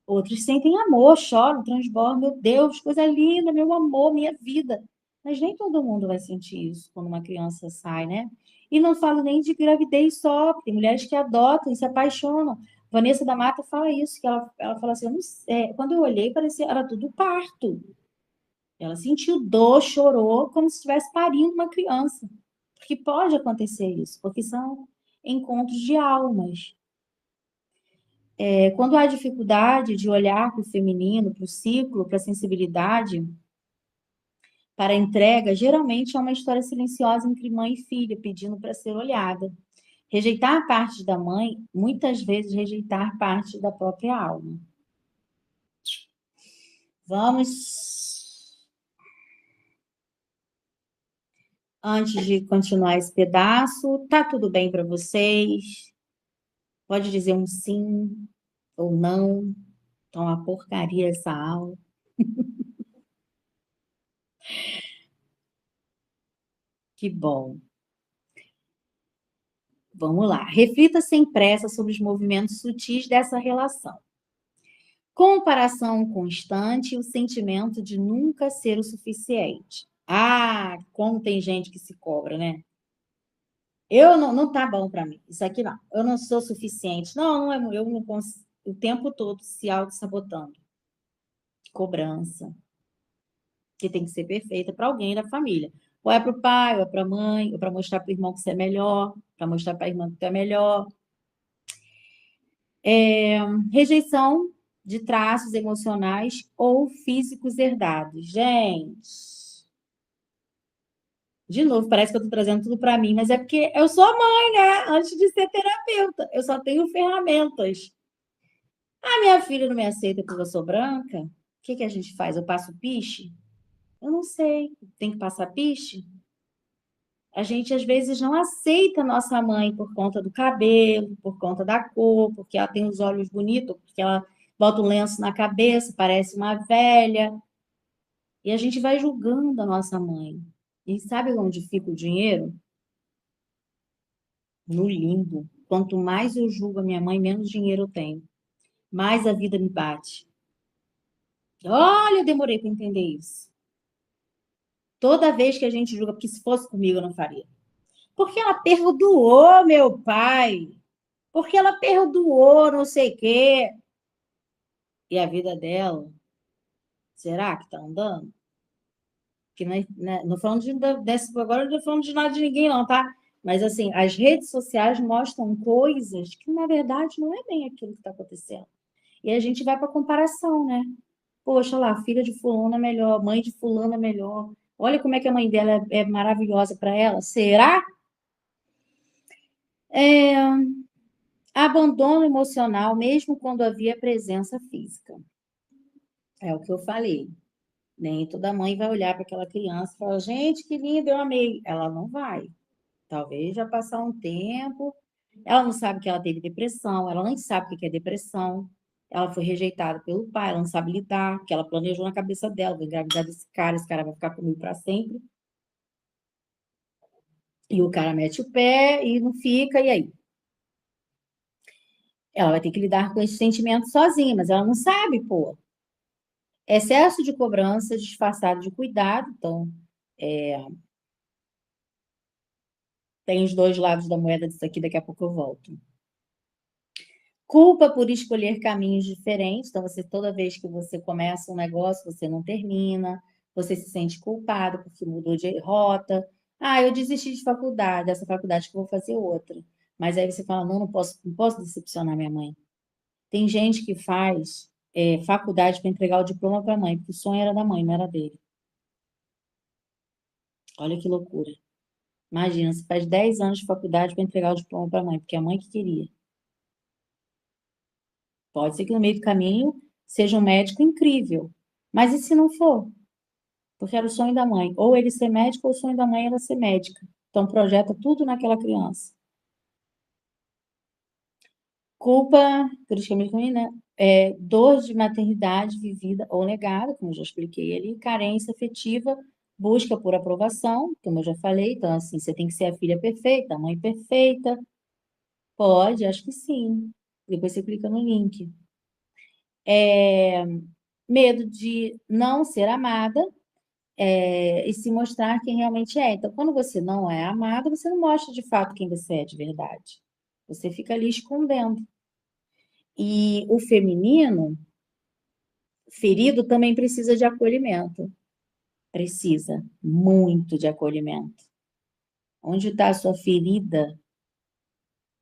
Outros sentem amor, choram, transbordam, meu Deus, coisa linda, meu amor, minha vida. Mas nem todo mundo vai sentir isso quando uma criança sai, né? E não falo nem de gravidez só, tem mulheres que adotam e se apaixonam. Vanessa da Mata fala isso, que ela fala assim, quando eu olhei, parecia, era tudo parto. Ela sentiu dor, chorou, como se estivesse parindo uma criança. Porque pode acontecer isso, porque são encontros de almas. Quando há dificuldade de olhar para o feminino, para o ciclo, para a sensibilidade, para a entrega, geralmente é uma história silenciosa entre mãe e filha, pedindo para ser olhada. Rejeitar parte da mãe, muitas vezes rejeitar parte da própria alma. Vamos, antes de continuar esse pedaço, tá tudo bem para vocês? Pode dizer um sim ou não. Tá uma porcaria essa aula. Que bom. Vamos lá. Reflita sem pressa sobre os movimentos sutis dessa relação. Comparação constante e o sentimento de nunca ser o suficiente. Ah, como tem gente que se cobra, né? Eu não tá bom para mim. Isso aqui não. Eu não sou suficiente. Não, eu não consigo. o tempo todo se auto-sabotando. Cobrança, que tem que ser perfeita para alguém da família. Ou é para o pai, ou é para a mãe, ou para mostrar para o irmão que você é melhor, para mostrar para a irmã que você é melhor. Rejeição de traços emocionais ou físicos herdados. Gente, de novo, parece que eu estou trazendo tudo para mim, mas é porque eu sou mãe, né? Antes de ser terapeuta, eu só tenho ferramentas. A minha filha não me aceita porque eu sou branca? O que que a gente faz? Eu passo piche? Eu não sei. Tem que passar piche? A gente às vezes não aceita a nossa mãe por conta do cabelo, por conta da cor, porque ela tem os olhos bonitos, porque ela bota um lenço na cabeça, parece uma velha. E a gente vai julgando a nossa mãe. E sabe onde fica o dinheiro? No limbo. Quanto mais eu julgo a minha mãe, menos dinheiro eu tenho. Mais a vida me bate. Olha, eu demorei para entender isso. Toda vez que a gente julga, porque se fosse comigo eu não faria. Porque ela perdoou meu pai. Porque ela perdoou não sei o quê. E a vida dela, será que tá andando? Que não falando agora não tô falando de nada de ninguém, não, tá? Mas assim, as redes sociais mostram coisas que, na verdade, não é bem aquilo que está acontecendo. E a gente vai para comparação, né? Poxa, lá, filha de fulano é melhor, mãe de fulano é melhor. Olha como é que a mãe dela é maravilhosa para ela. Será? Abandono emocional, mesmo quando havia presença física. É o que eu falei. Nem toda mãe vai olhar para aquela criança e falar, gente, que lindo, eu amei. Ela não vai. Talvez já passar um tempo. Ela não sabe que ela teve depressão, ela nem sabe o que é depressão. Ela foi rejeitada pelo pai, ela não sabe lidar, que ela planejou na cabeça dela, vou engravidar desse cara, esse cara vai ficar comigo para sempre. E o cara mete o pé e não fica, e aí? Ela vai ter que lidar com esse sentimento sozinha, mas ela não sabe, pô. Excesso de cobrança disfarçado de cuidado, então tem os dois lados da moeda disso aqui, daqui a pouco eu volto. Culpa por escolher caminhos diferentes, então você toda vez que você começa um negócio, você não termina, você se sente culpado porque mudou de rota. Ah, eu desisti de faculdade, essa faculdade que eu vou fazer outra. Mas aí você fala, não, não posso decepcionar minha mãe. Tem gente que faz faculdade para entregar o diploma para a mãe, porque o sonho era da mãe, não era dele. Olha que loucura. Imagina, você faz 10 anos de faculdade para entregar o diploma para a mãe, porque é a mãe que queria. Pode ser que no meio do caminho seja um médico incrível, mas e se não for? Porque era o sonho da mãe. Ou ele ser médico, ou o sonho da mãe era ser médica. Então projeta tudo naquela criança. Culpa, criticamente ruim, né? Dor de maternidade vivida ou negada, como eu já expliquei ali, carência afetiva, busca por aprovação, como eu já falei, então assim, você tem que ser a filha perfeita, a mãe perfeita. Pode, acho que sim. Depois você clica no link. Medo de não ser amada, e se mostrar quem realmente é. Então, quando você não é amada, você não mostra de fato quem você é de verdade. Você fica ali escondendo. E o feminino, ferido, também precisa de acolhimento. Precisa muito de acolhimento. Onde está a sua ferida,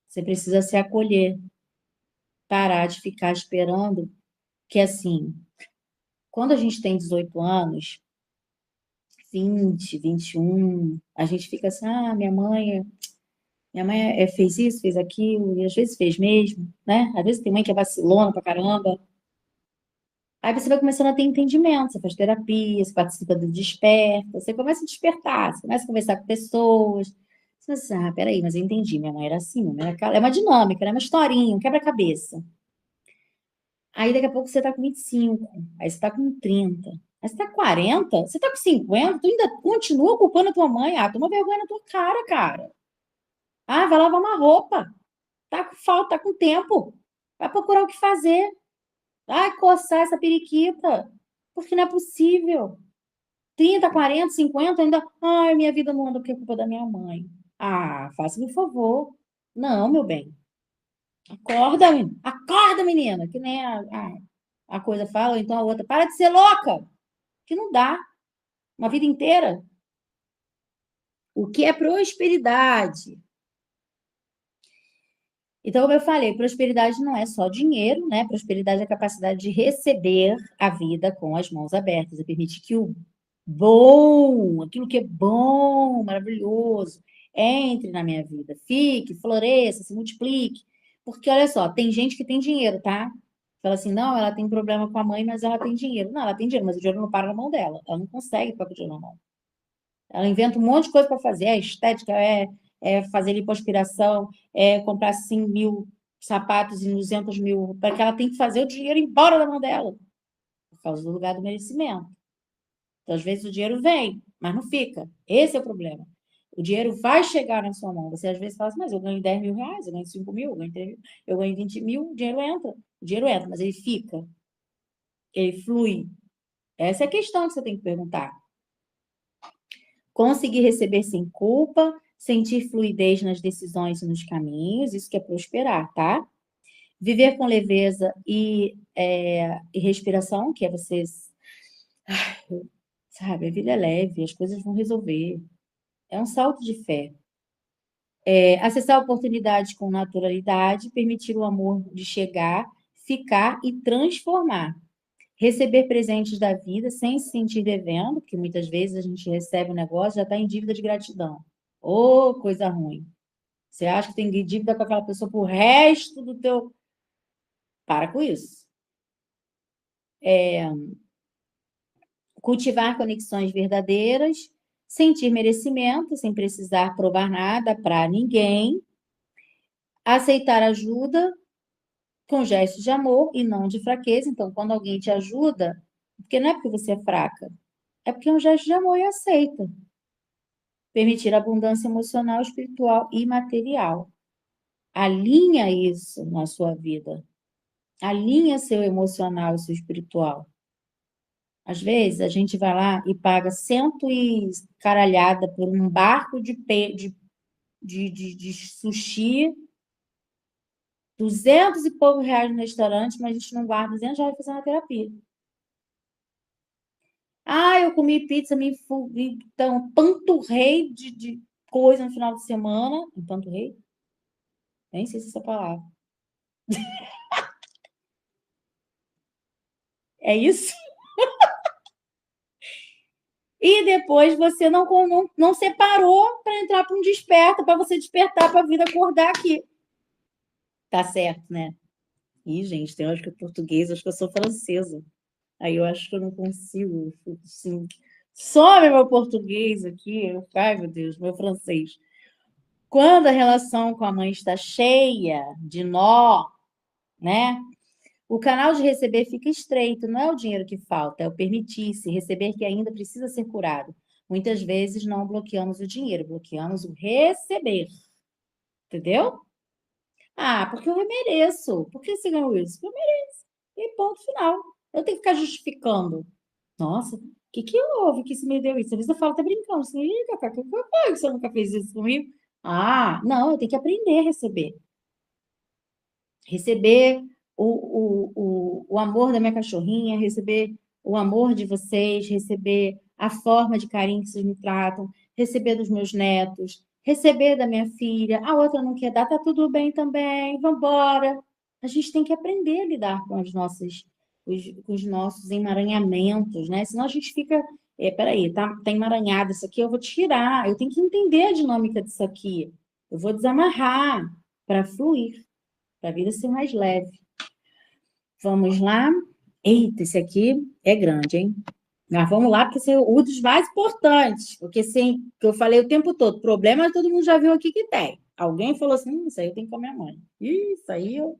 você precisa se acolher. Parar de ficar esperando que, assim, quando a gente tem 18 anos, 20, 21, a gente fica assim, minha mãe fez isso, fez aquilo, e às vezes fez mesmo, né? Às vezes tem mãe que é vacilona pra caramba. Aí você vai começando a ter entendimento, você faz terapia, você participa do desperta, você começa a despertar, você começa a conversar com pessoas. Você fala assim, peraí, mas eu entendi, minha mãe era assim, minha mãe era aquela. É uma dinâmica, né? Uma historinha, um quebra-cabeça. Aí daqui a pouco você tá com 25, aí você tá com 30, aí você tá com 40, você tá com 50, tu ainda continua culpando a tua mãe. Toma vergonha na tua cara, cara. Vai lavar uma roupa. Tá com falta, tá com tempo. Vai procurar o que fazer. Vai coçar essa periquita. Porque não é possível. 30, 40, 50, ainda. Minha vida não anda porque é culpa da minha mãe. Faça-me um favor. Não, meu bem. Acorda, menina. Acorda, menina. Que nem a coisa fala, ou então a outra. Para de ser louca. Que não dá. Uma vida inteira. O que é prosperidade? Então, como eu falei, prosperidade não é só dinheiro, né? Prosperidade é a capacidade de receber a vida com as mãos abertas, é permitir que o bom, aquilo que é bom, maravilhoso, entre na minha vida, fique, floresça, se multiplique. Porque, olha só, tem gente que tem dinheiro, tá? Fala assim, não, ela tem problema com a mãe, mas ela tem dinheiro. Não, ela tem dinheiro, mas o dinheiro não para na mão dela. Ela não consegue ficar com o dinheiro na mão. Ela inventa um monte de coisa para fazer. É estética, é fazer lipoaspiração, é comprar 100 mil sapatos e 200 mil, para que ela tenha que fazer o dinheiro ir embora da mão dela, por causa do lugar do merecimento. Então, às vezes, o dinheiro vem, mas não fica. Esse é o problema. O dinheiro vai chegar na sua mão. Você, às vezes, fala assim, mas eu ganho 10 mil reais, eu ganho 5 mil, eu ganho 3 mil, eu ganho 20 mil, o dinheiro entra. O dinheiro entra, mas ele fica, ele flui. Essa é a questão que você tem que perguntar. Conseguir receber sem culpa, sentir fluidez nas decisões e nos caminhos, isso que é prosperar, tá? Viver com leveza e respiração, que é você, sabe, a vida é leve, as coisas vão resolver. É um salto de fé. Acessar oportunidades com naturalidade, permitir o amor de chegar, ficar e transformar. Receber presentes da vida sem se sentir devendo, porque muitas vezes a gente recebe um negócio e já está em dívida de gratidão. Ô, coisa ruim. Você acha que tem dívida com aquela pessoa pro resto do teu. Para com isso. Cultivar conexões verdadeiras, sentir merecimento, sem precisar provar nada para ninguém, aceitar ajuda com gestos de amor e não de fraqueza. Então, quando alguém te ajuda, porque não é porque você é fraca, é porque é um gesto de amor e aceita. Permitir abundância emocional, espiritual e material. Alinha isso na sua vida. Alinha seu emocional e seu espiritual. Às vezes, a gente vai lá e paga cento e caralhada por um barco de sushi, 200 e poucos reais no restaurante, mas a gente não guarda 200 reais para fazer uma terapia. Ah, eu comi pizza, então, panturrei de coisa no final de semana. Panturrei? Nem sei se é essa palavra. É isso? E depois você não separou para entrar para um desperta, para você despertar para a vida acordar aqui. Tá certo, né? Ih, gente, eu acho que é português, acho que eu sou francesa. Aí eu acho que eu não consigo, assim, some meu português aqui. Ai, meu Deus, meu francês. Quando a relação com a mãe está cheia de nó, né? O canal de receber fica estreito, não é o dinheiro que falta, é o permitir-se, receber que ainda precisa ser curado. Muitas vezes não bloqueamos o dinheiro, bloqueamos o receber. Entendeu? Ah, porque eu mereço. Por que você ganhou isso? Porque eu mereço. E ponto final. Eu tenho que ficar justificando. Nossa, o que houve que você me deu isso? Às vezes eu falo, tá brincando. Assim, ih, Cacá, que foi que você nunca fez isso comigo? Ah, não, eu tenho que aprender a receber. Receber o amor da minha cachorrinha, receber o amor de vocês, receber a forma de carinho que vocês me tratam, receber dos meus netos, receber da minha filha. A outra não quer dar, tá tudo bem também, vamos embora. A gente tem que aprender a lidar com com os nossos emaranhamentos, né? Senão a gente fica. Peraí, tá emaranhado isso aqui, eu vou tirar. Eu tenho que entender a dinâmica disso aqui. Eu vou desamarrar para fluir, para a vida ser mais leve. Vamos lá. Eita, esse aqui é grande, hein? Mas vamos lá, porque esse é um dos mais importantes. Porque, sim, que eu falei o tempo todo, problema todo mundo já viu aqui que tem. Alguém falou assim, isso aí eu tenho com a minha mãe. Isso aí eu...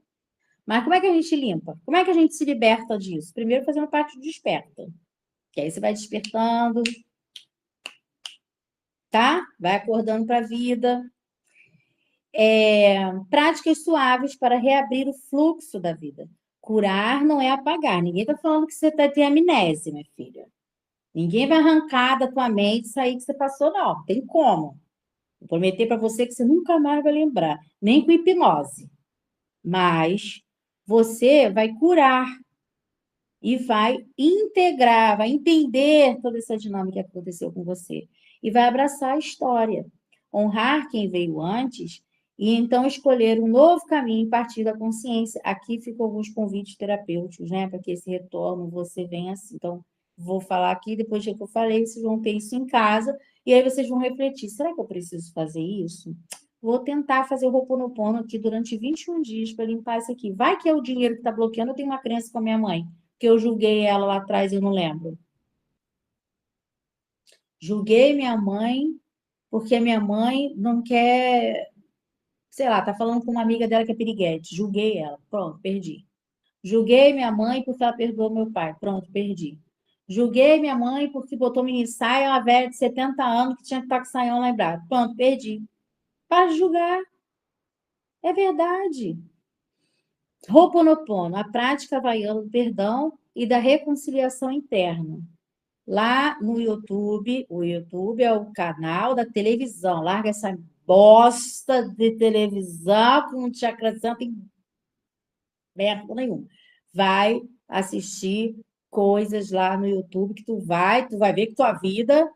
Mas como é que a gente limpa? Como é que a gente se liberta disso? Primeiro, fazendo parte do desperta. Que aí você vai despertando, tá? Vai acordando para a vida. Práticas suaves para reabrir o fluxo da vida. Curar não é apagar. Ninguém está falando que você tem amnésia, minha filha. Ninguém vai arrancar da tua mente isso aí que você passou, não. Tem como. Vou prometer para você que você nunca mais vai lembrar. Nem com hipnose. Mas você vai curar e vai integrar, vai entender toda essa dinâmica que aconteceu com você e vai abraçar a história, honrar quem veio antes e então escolher um novo caminho a partir da consciência. Aqui ficam alguns convites terapêuticos, né, para que esse retorno você venha assim. Então, vou falar aqui, depois do que eu falei, vocês vão ter isso em casa e aí vocês vão refletir, será que eu preciso fazer isso? Vou tentar fazer o Ho'oponopono aqui durante 21 dias para limpar isso aqui. Vai que é o dinheiro que está bloqueando, eu tenho uma crença com a minha mãe que eu julguei ela lá atrás e eu não lembro. Julguei minha mãe porque a minha mãe não quer, sei lá, tá falando com uma amiga dela que é piriguete. Julguei ela. Pronto, perdi. Julguei minha mãe porque ela perdoou meu pai. Pronto, perdi. Julguei minha mãe porque botou mini saia, uma velha de 70 anos que tinha que estar com saião lembrado. Pronto, perdi. Para de julgar. É verdade. Ho'oponopono, a prática havaiana do perdão e da reconciliação interna. Lá no YouTube, o YouTube é o canal da televisão. Larga essa bosta de televisão que não te acrescenta em merda nenhuma. Vai assistir coisas lá no YouTube que tu vai ver que tua vida,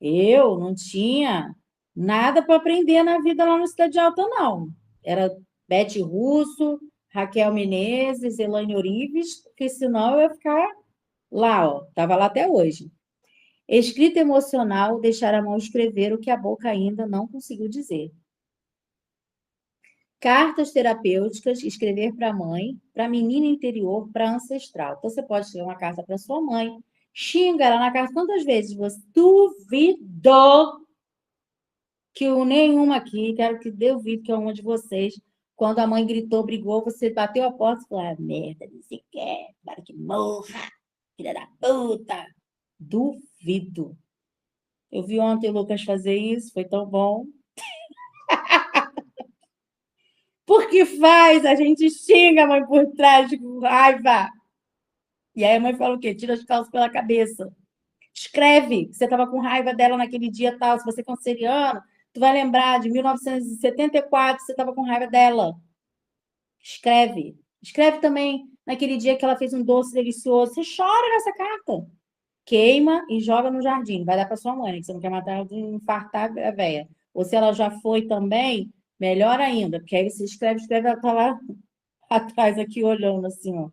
eu não tinha nada para aprender na vida lá no Cidade Alta, não. Era Bete Russo, Raquel Menezes, Elaine Orives, porque senão eu ia ficar lá, ó. Tava lá até hoje. Escrita emocional, deixar a mão escrever o que a boca ainda não conseguiu dizer. Cartas terapêuticas, escrever para a mãe, para a menina interior, para a ancestral. Então, você pode escrever uma carta para sua mãe, xinga ela na carta quantas vezes você duvidou que o nenhuma aqui, quero que dê o vídeo que é uma de vocês, quando a mãe gritou, brigou, você bateu a porta e falou, ah, merda, não sei o que, para que morra, filha da puta. Duvido. Eu vi ontem o Lucas fazer isso, foi tão bom. Porque faz, a gente xinga a mãe por trás com raiva. E aí a mãe fala o quê? Tira as calças pela cabeça. Escreve que você estava com raiva dela naquele dia tal. Se você é canceriano, tu vai lembrar de 1974, você estava com raiva dela. Escreve. Escreve também naquele dia que ela fez um doce delicioso. Você chora nessa carta. Queima e joga no jardim. Vai dar para sua mãe, né? Que você não quer matar ela de infartar a véia. Ou se ela já foi também, melhor ainda, porque aí você escreve, ela tá lá atrás aqui olhando assim, ó.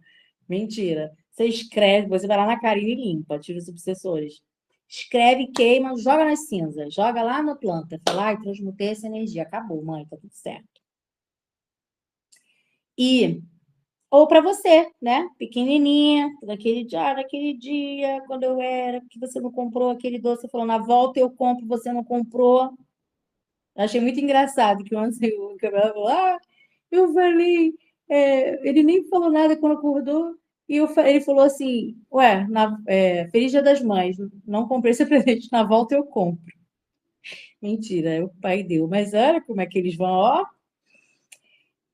Mentira. Você escreve, você vai lá na Karine e limpa, tira os obsessores. Escreve, queima, joga nas cinzas, joga lá na planta. Fala, ai, transmutei essa energia. Acabou, mãe, tá tudo certo. E ou para você, né? Pequenininha, naquele dia, quando eu era, que você não comprou aquele doce, você falou, na volta eu compro, você não comprou. Eu achei muito engraçado que ontem o Gabriel falou, eu falei, ele nem falou nada quando acordou, e ele falou assim, ué, Feliz Dia das Mães, não comprei esse presente, na volta eu compro. Mentira, o pai deu, mas olha como é que eles vão, ó.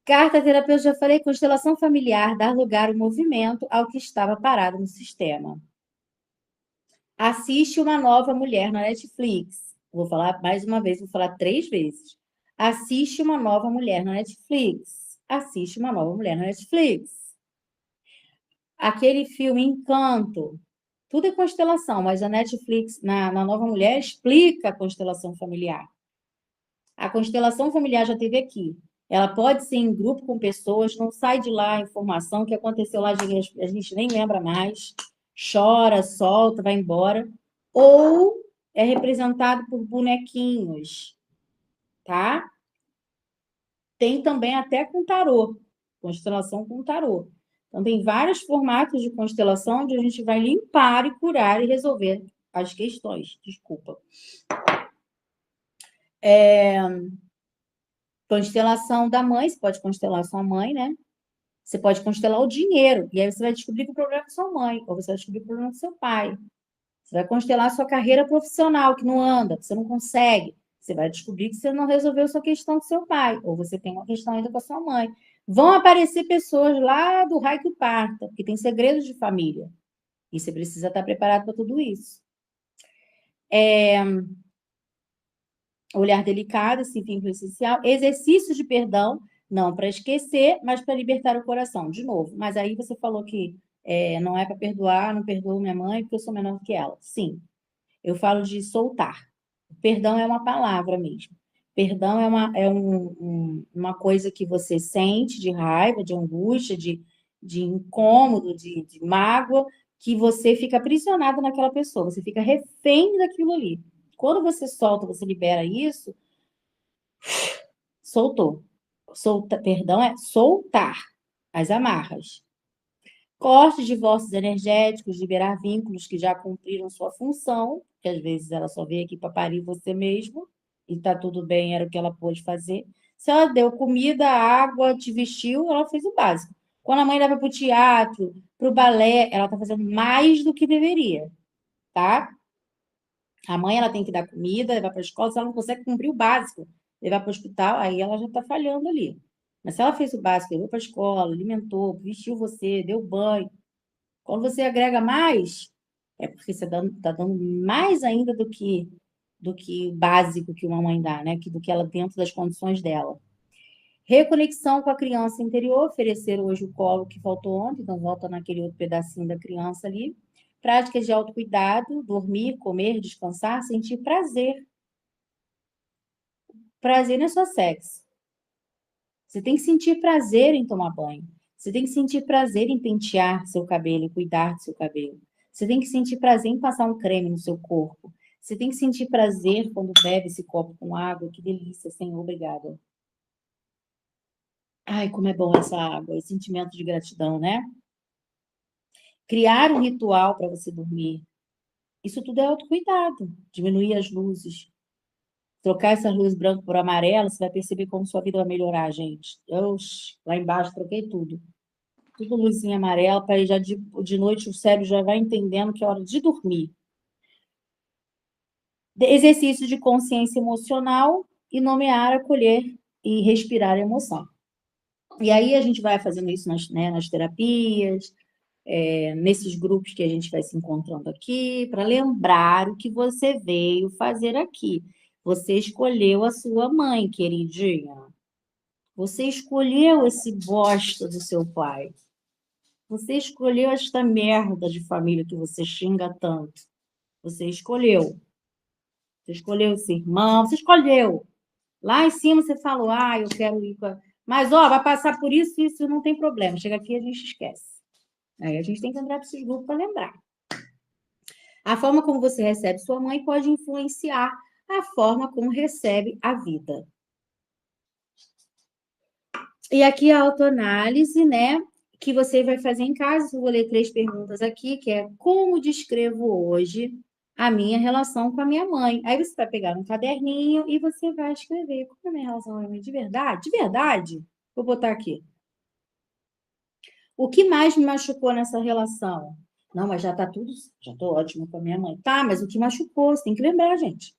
Carta terapeuta, já falei, constelação familiar, dar lugar ao movimento ao que estava parado no sistema. Assiste Uma Nova Mulher na Netflix. Vou falar mais uma vez, vou falar 3 vezes. Assiste Uma Nova Mulher na Netflix. Assiste Uma Nova Mulher na Netflix. Aquele filme Encanto. Tudo é constelação, mas a Netflix, na Nova Mulher, explica a constelação familiar. A constelação familiar já teve aqui. Ela pode ser em grupo com pessoas, não sai de lá a informação que aconteceu lá, a gente nem lembra mais, chora, solta, vai embora. Ou é representado por bonequinhos, tá? Tem também até com tarô, constelação com tarô. Então, tem vários formatos de constelação onde a gente vai limpar e curar e resolver as questões. Desculpa. Constelação da mãe, você pode constelar sua mãe, né? Você pode constelar o dinheiro, e aí você vai descobrir que o problema é com sua mãe, ou você vai descobrir que o problema é com seu pai. Você vai constelar a sua carreira profissional, que não anda, que você não consegue. Você vai descobrir que você não resolveu sua questão com seu pai, ou você tem uma questão ainda com a sua mãe. Vão aparecer pessoas lá do raio que parta, porque tem segredos de família. E você precisa estar preparado para tudo isso. Olhar delicado, esse vínculo essencial. Exercícios de perdão. Não para esquecer, mas para libertar o coração. De novo, mas aí você falou que não é para perdoar, não perdoo minha mãe porque eu sou menor que ela. Sim, eu falo de soltar. Perdão é uma palavra mesmo. Perdão uma coisa que você sente de raiva, de angústia, de incômodo, de mágoa, que você fica aprisionado naquela pessoa, você fica refém daquilo ali. Quando você solta, você libera isso, soltou. Perdão é soltar as amarras. Corte divórcios energéticos, liberar vínculos que já cumpriram sua função, que às vezes ela só veio aqui para parir você mesmo, e tá tudo bem, era o que ela pôde fazer. Se ela deu comida, água, te vestiu, ela fez o básico. Quando a mãe leva para o teatro, para o balé, ela está fazendo mais do que deveria, tá? A mãe ela tem que dar comida, levar para a escola, se ela não consegue cumprir o básico, levar para o hospital, aí ela já está falhando ali. Mas se ela fez o básico, levou para a escola, alimentou, vestiu você, deu banho, quando você agrega mais, é porque você está dando mais ainda do que o básico que uma mãe dá, né? Do que ela dentro das condições dela. Reconexão com a criança interior, oferecer hoje o colo que faltou ontem, então volta naquele outro pedacinho da criança ali. Práticas de autocuidado, dormir, comer, descansar, sentir prazer. Prazer não é só sexo. Você tem que sentir prazer em tomar banho. Você tem que sentir prazer em pentear seu cabelo e cuidar do seu cabelo. Você tem que sentir prazer em passar um creme no seu corpo. Você tem que sentir prazer quando bebe esse copo com água. Que delícia, Senhor, obrigada. Ai, como é bom essa água, esse sentimento de gratidão, né? Criar um ritual para você dormir. Isso tudo é autocuidado. Diminuir as luzes. Trocar essas luzes branco por amarelo, você vai perceber como sua vida vai melhorar, gente. Eu, lá embaixo, troquei tudo. Tudo luzinha amarela, para já de noite o cérebro já vai entendendo que é hora de dormir. Exercício de consciência emocional e nomear, acolher e respirar a emoção. E aí a gente vai fazendo isso nas terapias, nesses grupos que a gente vai se encontrando aqui, para lembrar o que você veio fazer aqui. Você escolheu a sua mãe, queridinha. Você escolheu esse bosta do seu pai. Você escolheu esta merda de família que você xinga tanto. Você escolheu. Você escolheu esse irmão, você escolheu. Lá em cima você falou, eu quero ir com a... Mas, vai passar por isso, isso não tem problema. Chega aqui e a gente esquece. Aí a gente tem que entrar para esses grupos para lembrar. A forma como você recebe sua mãe pode influenciar a forma como recebe a vida. E aqui a autoanálise, né? Que você vai fazer em casa. Eu vou ler 3 perguntas aqui, que é como descrevo hoje a minha relação com a minha mãe. Aí você vai pegar um caderninho e você vai escrever como é a minha relação com a minha mãe de verdade. De verdade, vou botar aqui. O que mais me machucou nessa relação? Não, mas já tá tudo, já tô ótima com a minha mãe. Tá, mas o que machucou? Você tem que lembrar, gente.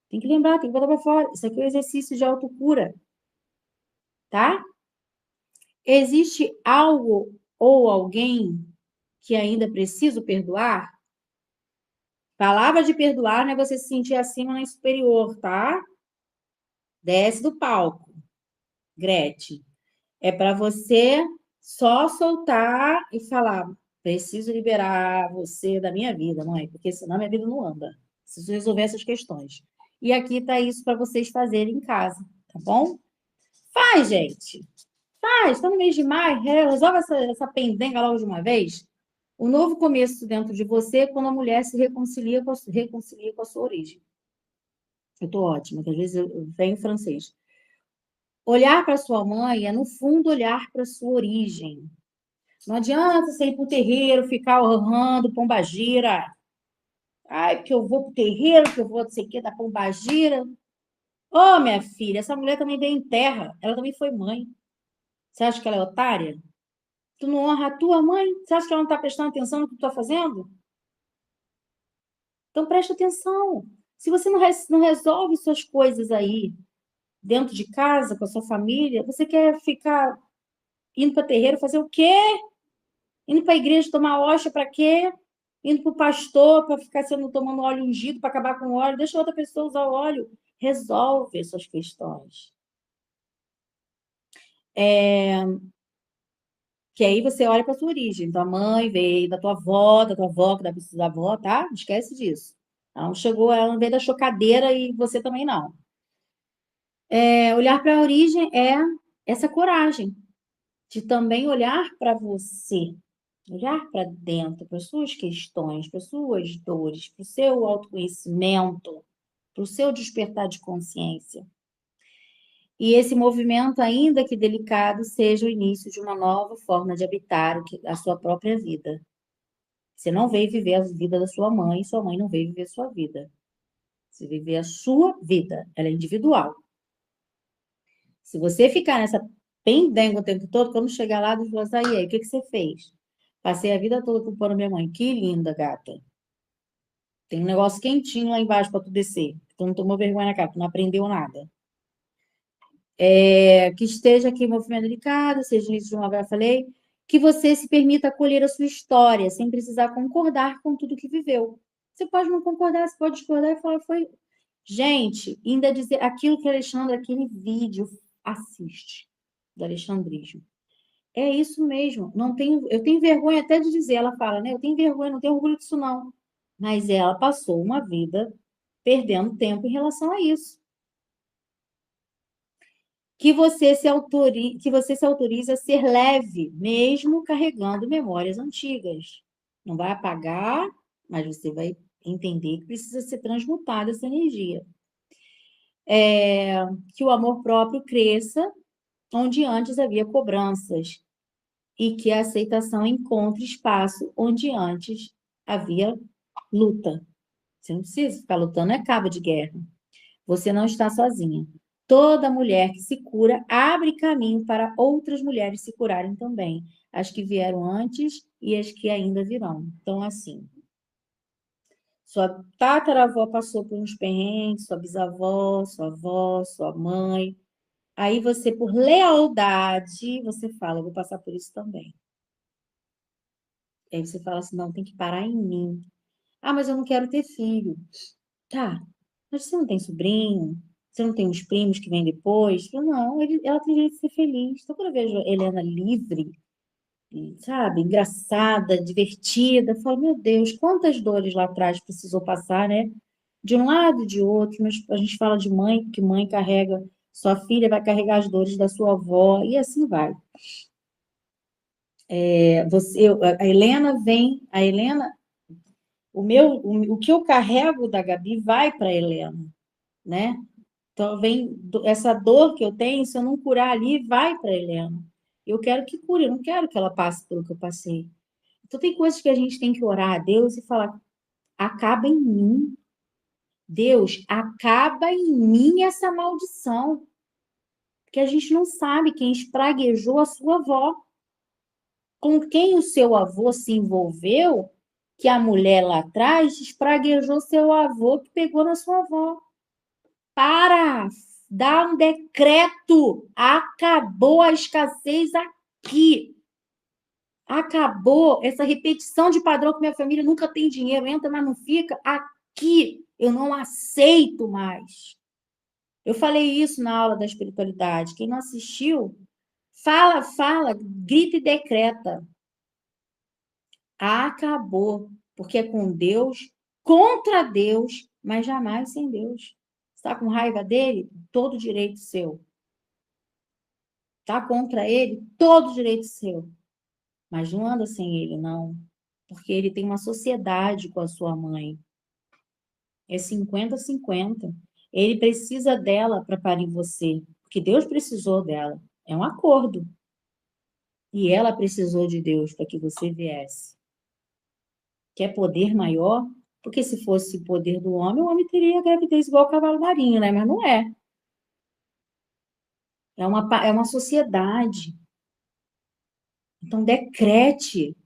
Tem que lembrar, tem que botar para fora. Isso aqui é um exercício de autocura, tá? Existe algo ou alguém que ainda preciso perdoar? Palavra de perdoar não é você se sentir acima nem superior, tá? Desce do palco, Gretchen. É para você só soltar e falar: preciso liberar você da minha vida, mãe, porque senão minha vida não anda. Preciso resolver essas questões. E aqui está isso para vocês fazerem em casa, tá bom? Faz, gente. Faz. Está no mês de maio. Resolve essa pendenga logo de uma vez. O novo começo dentro de você é quando a mulher se reconcilia com a sua origem. Eu estou ótima, que às vezes eu venho em francês. Olhar para sua mãe é, no fundo, olhar para sua origem. Não adianta você ir para o terreiro, ficar honrando pombagira. Ai, porque eu vou para o terreiro, que eu vou não sei o que da pombagira. Ô, minha filha, essa mulher também veio em terra. Ela também foi mãe. Você acha que ela é otária? Tu não honra a tua mãe? Você acha que ela não está prestando atenção no que tu está fazendo? Então, presta atenção. Se você não resolve suas coisas aí, dentro de casa, com a sua família, você quer ficar indo para terreiro fazer o quê? Indo para a igreja tomar hóstia para quê? Indo para o pastor para ficar tomando óleo ungido para acabar com o óleo. Deixa outra pessoa usar o óleo. Resolve suas questões. Que aí você olha para sua origem. Tua mãe veio da tua avó, que da bisavó, tá? Não esquece disso. Ela não chegou, ela não veio da chocadeira e você também não. Olhar para a origem é essa coragem de também olhar para você, olhar para dentro, para suas questões, para suas dores, para o seu autoconhecimento, para o seu despertar de consciência. E esse movimento, ainda que delicado, seja o início de uma nova forma de habitar a sua própria vida. Você não veio viver a vida da sua mãe não veio viver a sua vida. Você vive a sua vida, ela é individual. Se você ficar nessa pendenga o tempo todo, quando chegar lá, você vai falar, e aí, o que que você fez? Passei a vida toda culpando minha mãe. Que linda, gata. Tem um negócio quentinho lá embaixo para tu descer. Tu não tomou vergonha na cara, tu não aprendeu nada. Que esteja aqui em movimento delicado, seja início de uma vez, eu falei, que você se permita acolher a sua história, sem precisar concordar com tudo que viveu. Você pode não concordar, você pode discordar e falar, foi. Gente, ainda dizer aquilo que a Alexandra, aquele vídeo, assiste, do alexandrismo. É isso mesmo. Não tenho, eu tenho vergonha até de dizer, ela fala, né? Eu tenho vergonha, não tenho orgulho disso, não. Mas ela passou uma vida perdendo tempo em relação a isso. Que você se autorize a ser leve, mesmo carregando memórias antigas. Não vai apagar, mas você vai entender que precisa ser transmutada essa energia. Que o amor próprio cresça onde antes havia cobranças e que a aceitação encontre espaço onde antes havia luta. Você não precisa ficar lutando, é cabo de guerra. Você não está sozinha. Toda mulher que se cura abre caminho para outras mulheres se curarem também. As que vieram antes e as que ainda virão. Então, assim, sua tataravó passou por uns perrengues, sua bisavó, sua avó, sua mãe. Aí você, por lealdade, você fala, eu vou passar por isso também. Aí você fala assim, não, tem que parar em mim. Ah, mas eu não quero ter filho. Tá, mas você não tem sobrinho? Você não tem os primos que vêm depois? Não, ela tem direito de ser feliz. Então, quando eu vejo a Helena livre, sabe, engraçada, divertida, eu falo, meu Deus, quantas dores lá atrás precisou passar, né? De um lado e de outro, mas a gente fala de mãe, que mãe carrega, sua filha vai carregar as dores da sua avó, e assim vai. A Helena vem, a Helena, o que eu carrego da Gabi vai para a Helena, né? Então, essa dor que eu tenho, se eu não curar ali, vai para a Helena. Eu quero que cure, eu não quero que ela passe pelo que eu passei. Então, tem coisas que a gente tem que orar a Deus e falar: acaba em mim. Deus, acaba em mim essa maldição. Porque a gente não sabe quem espraguejou a sua avó. Com quem o seu avô se envolveu, que a mulher lá atrás espraguejou seu avô que pegou na sua avó. Para! Dá um decreto! Acabou a escassez aqui! Acabou essa repetição de padrão que minha família nunca tem dinheiro, entra, mas não fica. Aqui eu não aceito mais. Eu falei isso na aula da espiritualidade. Quem não assistiu, fala, grita e decreta. Acabou. Porque é com Deus, contra Deus, mas jamais sem Deus. Está com raiva dele? Todo direito seu. Está contra ele? Todo direito seu. Mas não anda sem ele, não. Porque ele tem uma sociedade com a sua mãe. É 50-50. Ele precisa dela para parir você. Porque Deus precisou dela. É um acordo. E ela precisou de Deus para que você viesse. Quer poder maior? Porque se fosse o poder do homem, o homem teria a gravidez igual o cavalo marinho, né? Mas não é. É uma sociedade. Então, decrete.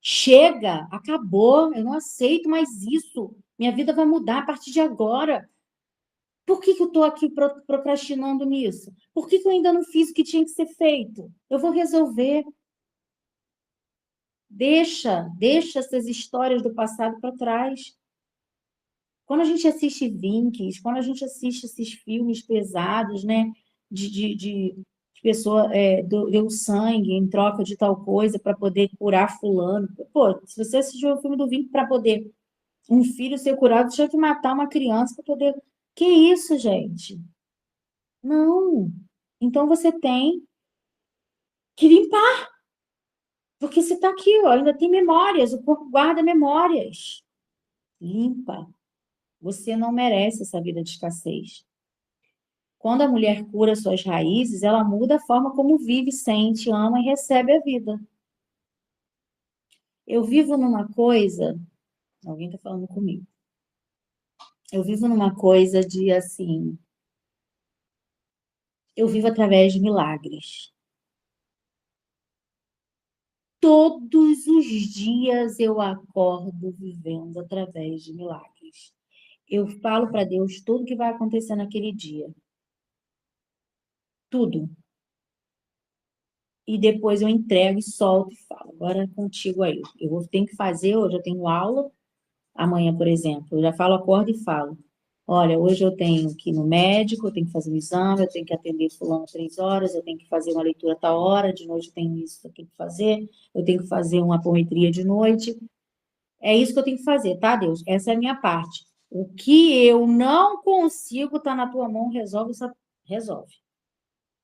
Chega, acabou. Eu não aceito mais isso. Minha vida vai mudar a partir de agora. Por que eu estou aqui procrastinando nisso? Por que eu ainda não fiz o que tinha que ser feito? Eu vou resolver. Deixa essas histórias do passado para trás. Quando a gente assiste Vinx, quando a gente assiste esses filmes pesados, né? De pessoa deu sangue em troca de tal coisa para poder curar fulano. Pô, se você assistiu o filme do Vink para poder um filho ser curado, tinha que matar uma criança para poder. Que isso, gente? Não. Então você tem que limpar, porque você está aqui, ó, ainda tem memórias, o corpo guarda memórias. Limpa. Você não merece essa vida de escassez. Quando a mulher cura suas raízes, ela muda a forma como vive, sente, ama e recebe a vida. Eu vivo numa coisa, alguém está falando comigo. Eu vivo numa coisa de assim, eu vivo através de milagres. Todos os dias eu acordo vivendo através de milagres. Eu falo para Deus tudo que vai acontecer naquele dia. Tudo. E depois eu entrego e solto e falo. Agora é contigo aí. Tenho que fazer, hoje eu tenho aula, amanhã, por exemplo. Eu já falo, acordo e falo. Olha, hoje eu tenho que ir no médico, eu tenho que fazer um exame, eu tenho que atender fulano 3 horas, eu tenho que fazer uma leitura tal hora, de noite eu tenho isso que eu tenho que fazer, eu tenho que fazer uma apometria de noite. É isso que eu tenho que fazer, tá, Deus? Essa é a minha parte. O que eu não consigo tá na tua mão, resolve.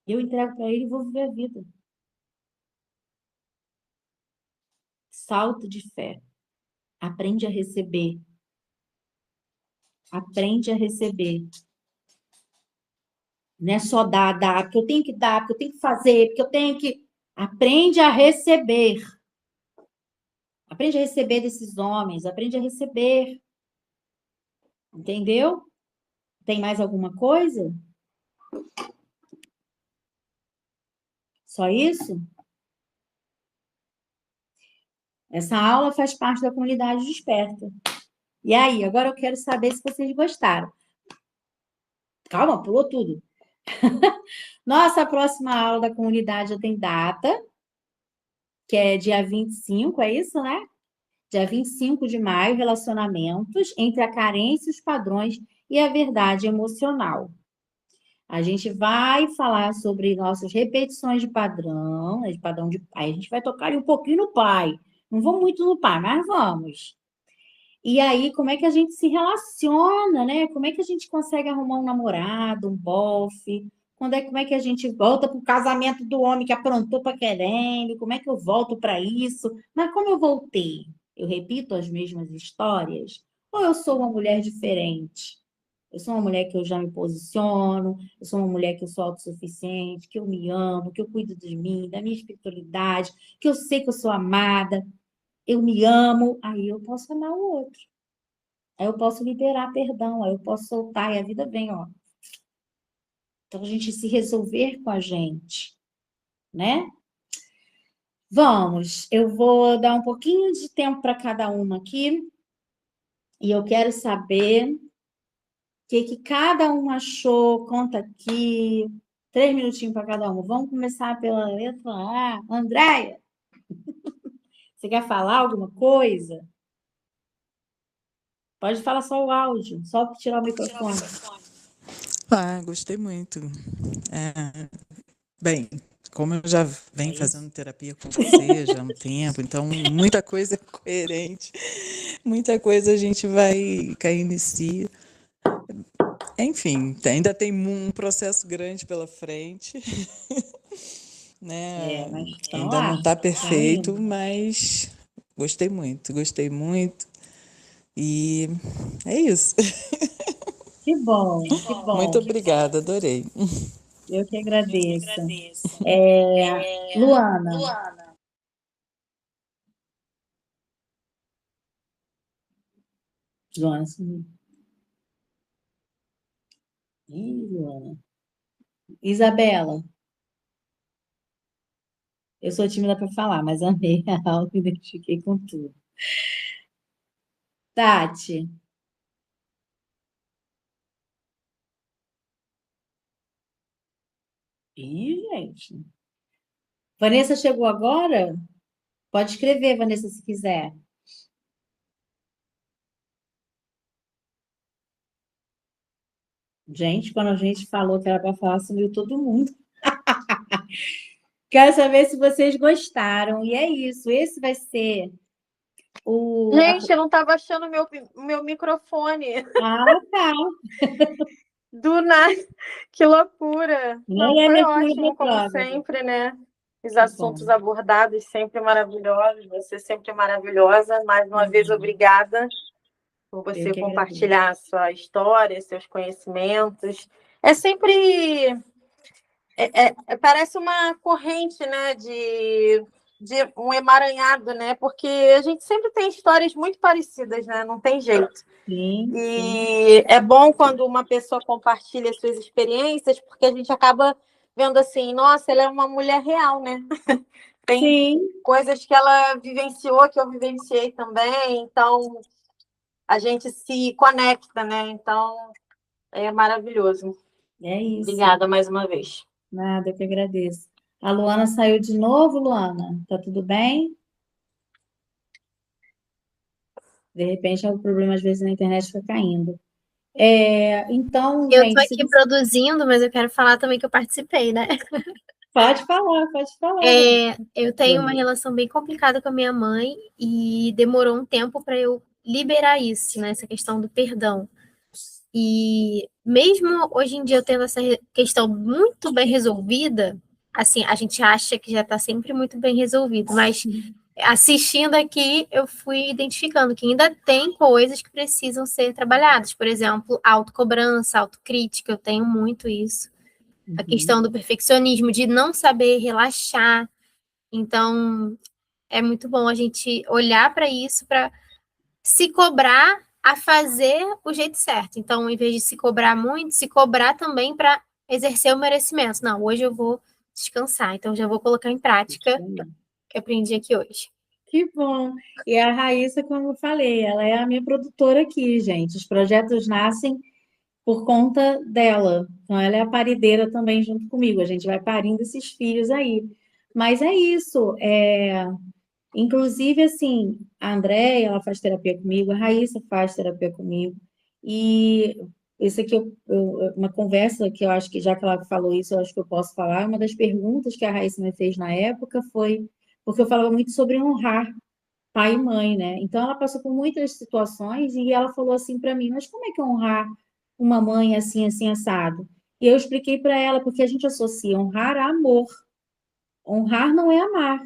Eu entrego para ele e vou viver a vida. Salto de fé. Aprende a receber. Aprende a receber. Não é só dar, porque eu tenho que dar, porque eu tenho que fazer, porque eu tenho que. Aprende a receber. Aprende a receber desses homens, aprende a receber. Entendeu? Tem mais alguma coisa? Só isso? Essa aula faz parte da comunidade Desperta. E aí, agora eu quero saber se vocês gostaram. Calma, pulou tudo. Nossa próxima aula da comunidade já tem data, que é dia 25, é isso, né? Dia 25 de maio, relacionamentos entre a carência, os padrões e a verdade emocional. A gente vai falar sobre nossas repetições de padrão, né, de padrão de pai. A gente vai tocar ali um pouquinho no pai. Não vou muito no pai, mas vamos. E aí, como é que a gente se relaciona, né? Como é que a gente consegue arrumar um namorado, um bofe? Como é que a gente volta para o casamento do homem que aprontou para querendo? Como é que eu volto para isso? Mas como eu voltei? Eu repito as mesmas histórias? Ou eu sou uma mulher diferente? Eu sou uma mulher que eu já me posiciono, eu sou uma mulher que eu sou autossuficiente, que eu me amo, que eu cuido de mim, da minha espiritualidade, que eu sei que eu sou amada, eu me amo, aí eu posso amar o outro. Aí eu posso liberar perdão, aí eu posso soltar e a vida vem, ó. Então a gente se resolver com a gente, né? Vamos, eu vou dar um pouquinho de tempo para cada uma aqui e eu quero saber o que cada um achou. Conta aqui, 3 minutinhos para cada uma. Vamos começar pela letra A. Andréia, você quer falar alguma coisa? Pode falar só o áudio, só para tirar o microfone. Ah, gostei muito. É, bem, como eu já É venho isso. fazendo terapia com você já há um tempo, então muita coisa é coerente, muita coisa a gente vai caindo em si. Enfim, ainda tem um processo grande pela frente, né? Mas estamos Ainda não lá, está estamos perfeito, indo. mas gostei muito, gostei muito. E é isso. Que bom, que Muito bom. obrigada, adorei. Eu que agradeço. Luana, Luana, sumiu. Ih, Luana. Isabela, eu sou tímida para falar, mas amei a aula, me identifiquei com tudo. Tati, ih, gente. Vanessa chegou agora? Pode escrever, Vanessa, se quiser. Gente, quando a gente falou que era para falar, sumiu todo mundo. Quero saber se vocês gostaram. E é isso. Esse vai ser o. Gente, eu não estava achando meu microfone. Ah, tá. Do nada. Que loucura. Não, Nem é foi Mercúrio ótimo, como retrógrado. sempre, né? Os Que bom. assuntos abordados sempre maravilhosos. Você sempre maravilhosa. Mais uma vez, obrigada por Eu você que agradeço. compartilhar a sua história, seus conhecimentos. É sempre parece uma corrente, né, de um emaranhado, né? Porque a gente sempre tem histórias muito parecidas, né? Não tem jeito. Sim, sim. E é bom quando uma pessoa compartilha suas experiências, porque a gente acaba vendo assim, nossa, ela é uma mulher real, né? Tem Sim, coisas que ela vivenciou, que eu vivenciei também, então a gente se conecta, né? Então é maravilhoso. é isso. Obrigada mais uma vez. Nada, eu que agradeço. A Luana saiu de novo, Luana? Tá tudo bem? De repente, o problema às vezes na internet fica caindo. Então, Eu tô gente, aqui produzindo, mas eu quero falar também que eu participei, né? pode falar. Eu tenho uma relação bem complicada com a minha mãe e demorou um tempo para eu liberar isso, né? Essa questão do perdão. E mesmo hoje em dia eu tendo essa questão muito bem resolvida, assim, a gente acha que já está sempre muito bem resolvido, mas assistindo aqui eu fui identificando que ainda tem coisas que precisam ser trabalhadas. Por exemplo, autocobrança, autocrítica, eu tenho muito isso. A questão do perfeccionismo, de não saber relaxar. Então, é muito bom a gente olhar para isso, para se cobrar a fazer o jeito certo. Então, em vez de se cobrar muito, se cobrar também para exercer o merecimento. Não, hoje eu vou descansar, então já vou colocar em prática o que aprendi aqui hoje. Que bom. E a Raíssa, como eu falei, ela é a minha produtora aqui, gente. Os projetos nascem por conta dela. Então, ela é a parideira também junto comigo. A gente vai parindo esses filhos aí. Mas é isso. Inclusive, assim, a Andréia, ela faz terapia comigo, a Raíssa faz terapia comigo. E isso aqui, uma conversa que eu acho que, já que ela falou isso, eu acho que eu posso falar. Uma das perguntas que a Raíssa me fez na época foi, porque eu falava muito sobre honrar pai e mãe, né? Então, ela passou por muitas situações e ela falou assim para mim, mas como é que é honrar uma mãe assim, assim, assado? E eu expliquei para ela, porque a gente associa honrar a amor. Honrar não é amar.